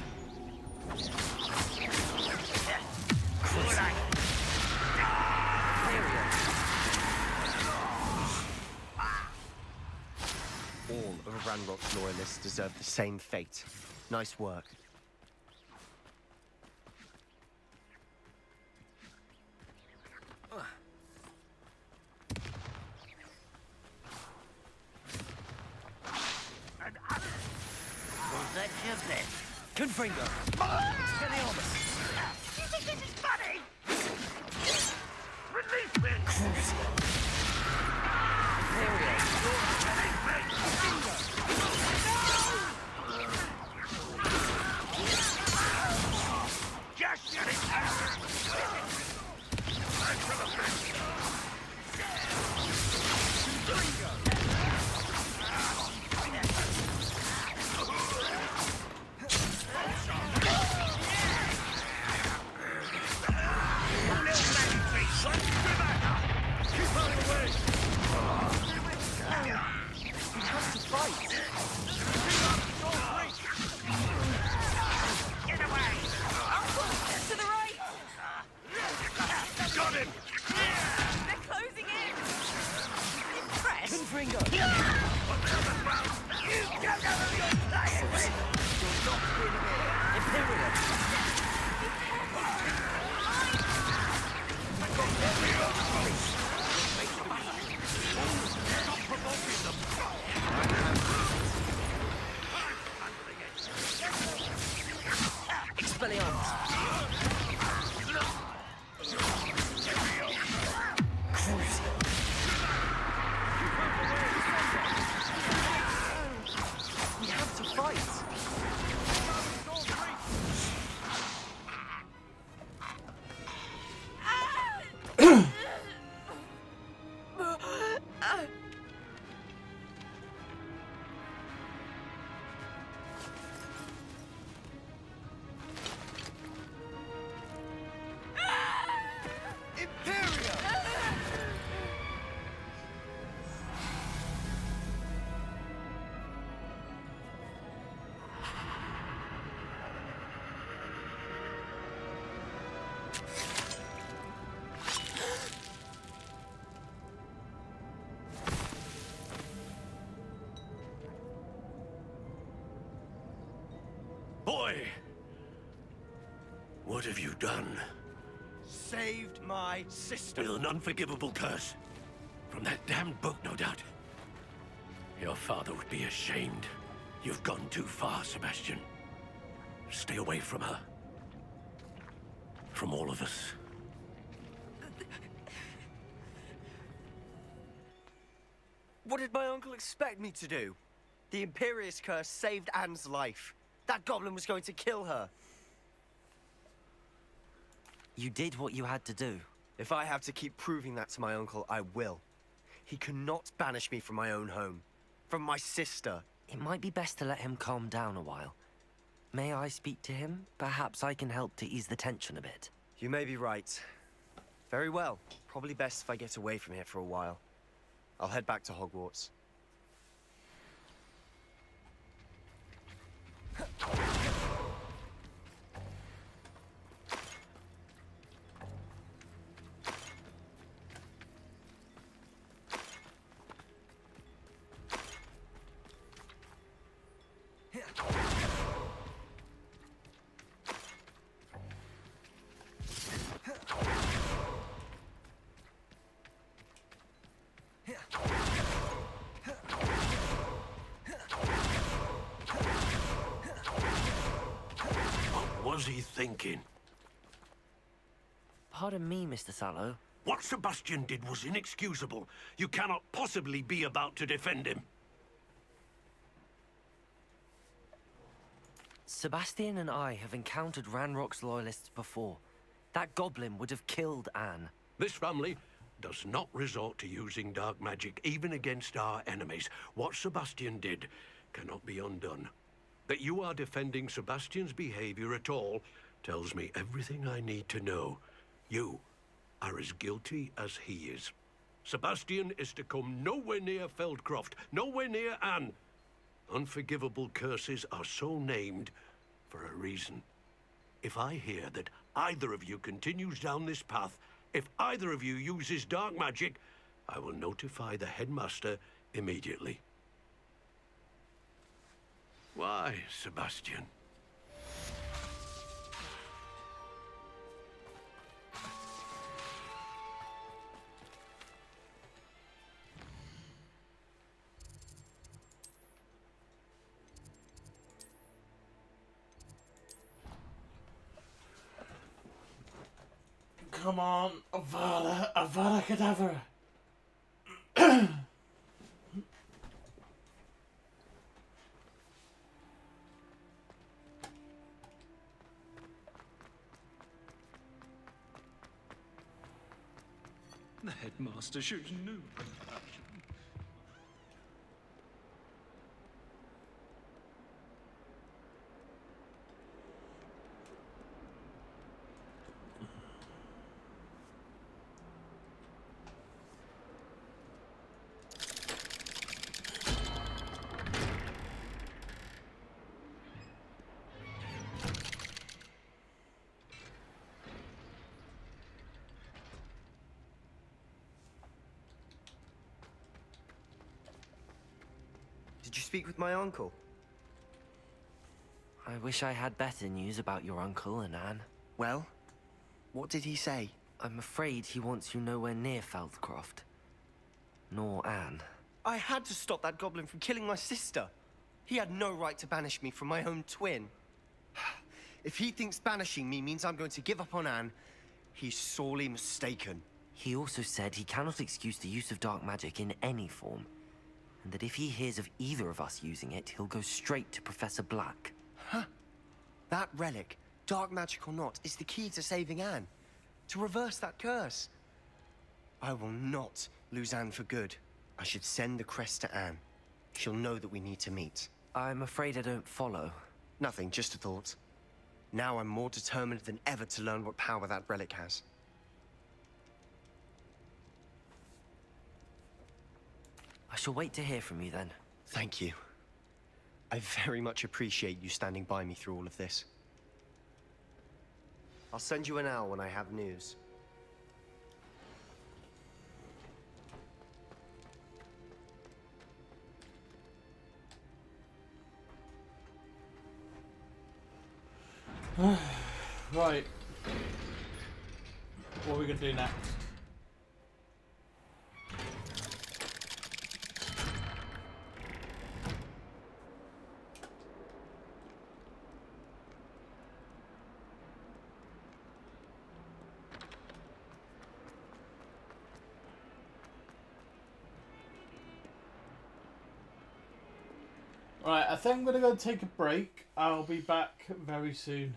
All of Ranrock's loyalists deserve the same fate. Nice work. Was that just it? Confringo! Expelliarmus! You think this is funny? Release me! Just get it out! I'm for the best! What have you done? Saved my sister. With an unforgivable curse. From that damned book, no doubt. Your father would be ashamed. You've gone too far, Sebastian. Stay away from her. From all of us. What did my uncle expect me to do? The Imperious curse saved Anne's life. That goblin was going to kill her. You did what you had to do. If I have to keep proving that to my uncle, I will. He cannot banish me from my own home. From my sister. It might be best to let him calm down a while. May I speak to him? Perhaps I can help to ease the tension a bit. You may be right. Very well. Probably best if I get away from here for a while. I'll head back to Hogwarts. What was he thinking? Pardon me, Mr. Sallow. What Sebastian did was inexcusable. You cannot possibly be about to defend him. Sebastian and I have encountered Ranrock's loyalists before. That goblin would have killed Anne. This family does not resort to using dark magic, even against our enemies. What Sebastian did cannot be undone. That you are defending Sebastian's behavior at all tells me everything I need to know. You are as guilty as he is. Sebastian is to come nowhere near Feldcroft, nowhere near Anne. Unforgivable curses are so named for a reason. If I hear that either of you continues down this path, if either of you uses dark magic, I will notify the headmaster immediately. Why, Sebastian? Come on, Avada, Avada Kedavra. The headmaster shows no compassion. Did you speak with my uncle? I wish I had better news about your uncle and Anne. Well, what did he say? I'm afraid he wants you nowhere near Feldcroft. Nor Anne. I had to stop that goblin from killing my sister. He had no right to banish me from my own twin. If he thinks banishing me means I'm going to give up on Anne, he's sorely mistaken. He also said he cannot excuse the use of dark magic in any form. And that if he hears of either of us using it, he'll go straight to Professor Black. Huh? That relic, dark magic or not, is the key to saving Anne. To reverse that curse. I will not lose Anne for good. I should send the crest to Anne. She'll know that we need to meet. I'm afraid I don't follow. Nothing, just a thought. Now I'm more determined than ever to learn what power that relic has. I shall wait to hear from you then. Thank you. I very much appreciate you standing by me through all of this. I'll send you an owl when I have news. Right. what are we gonna do next? Right, I think I'm gonna go take a break. I'll be back very soon.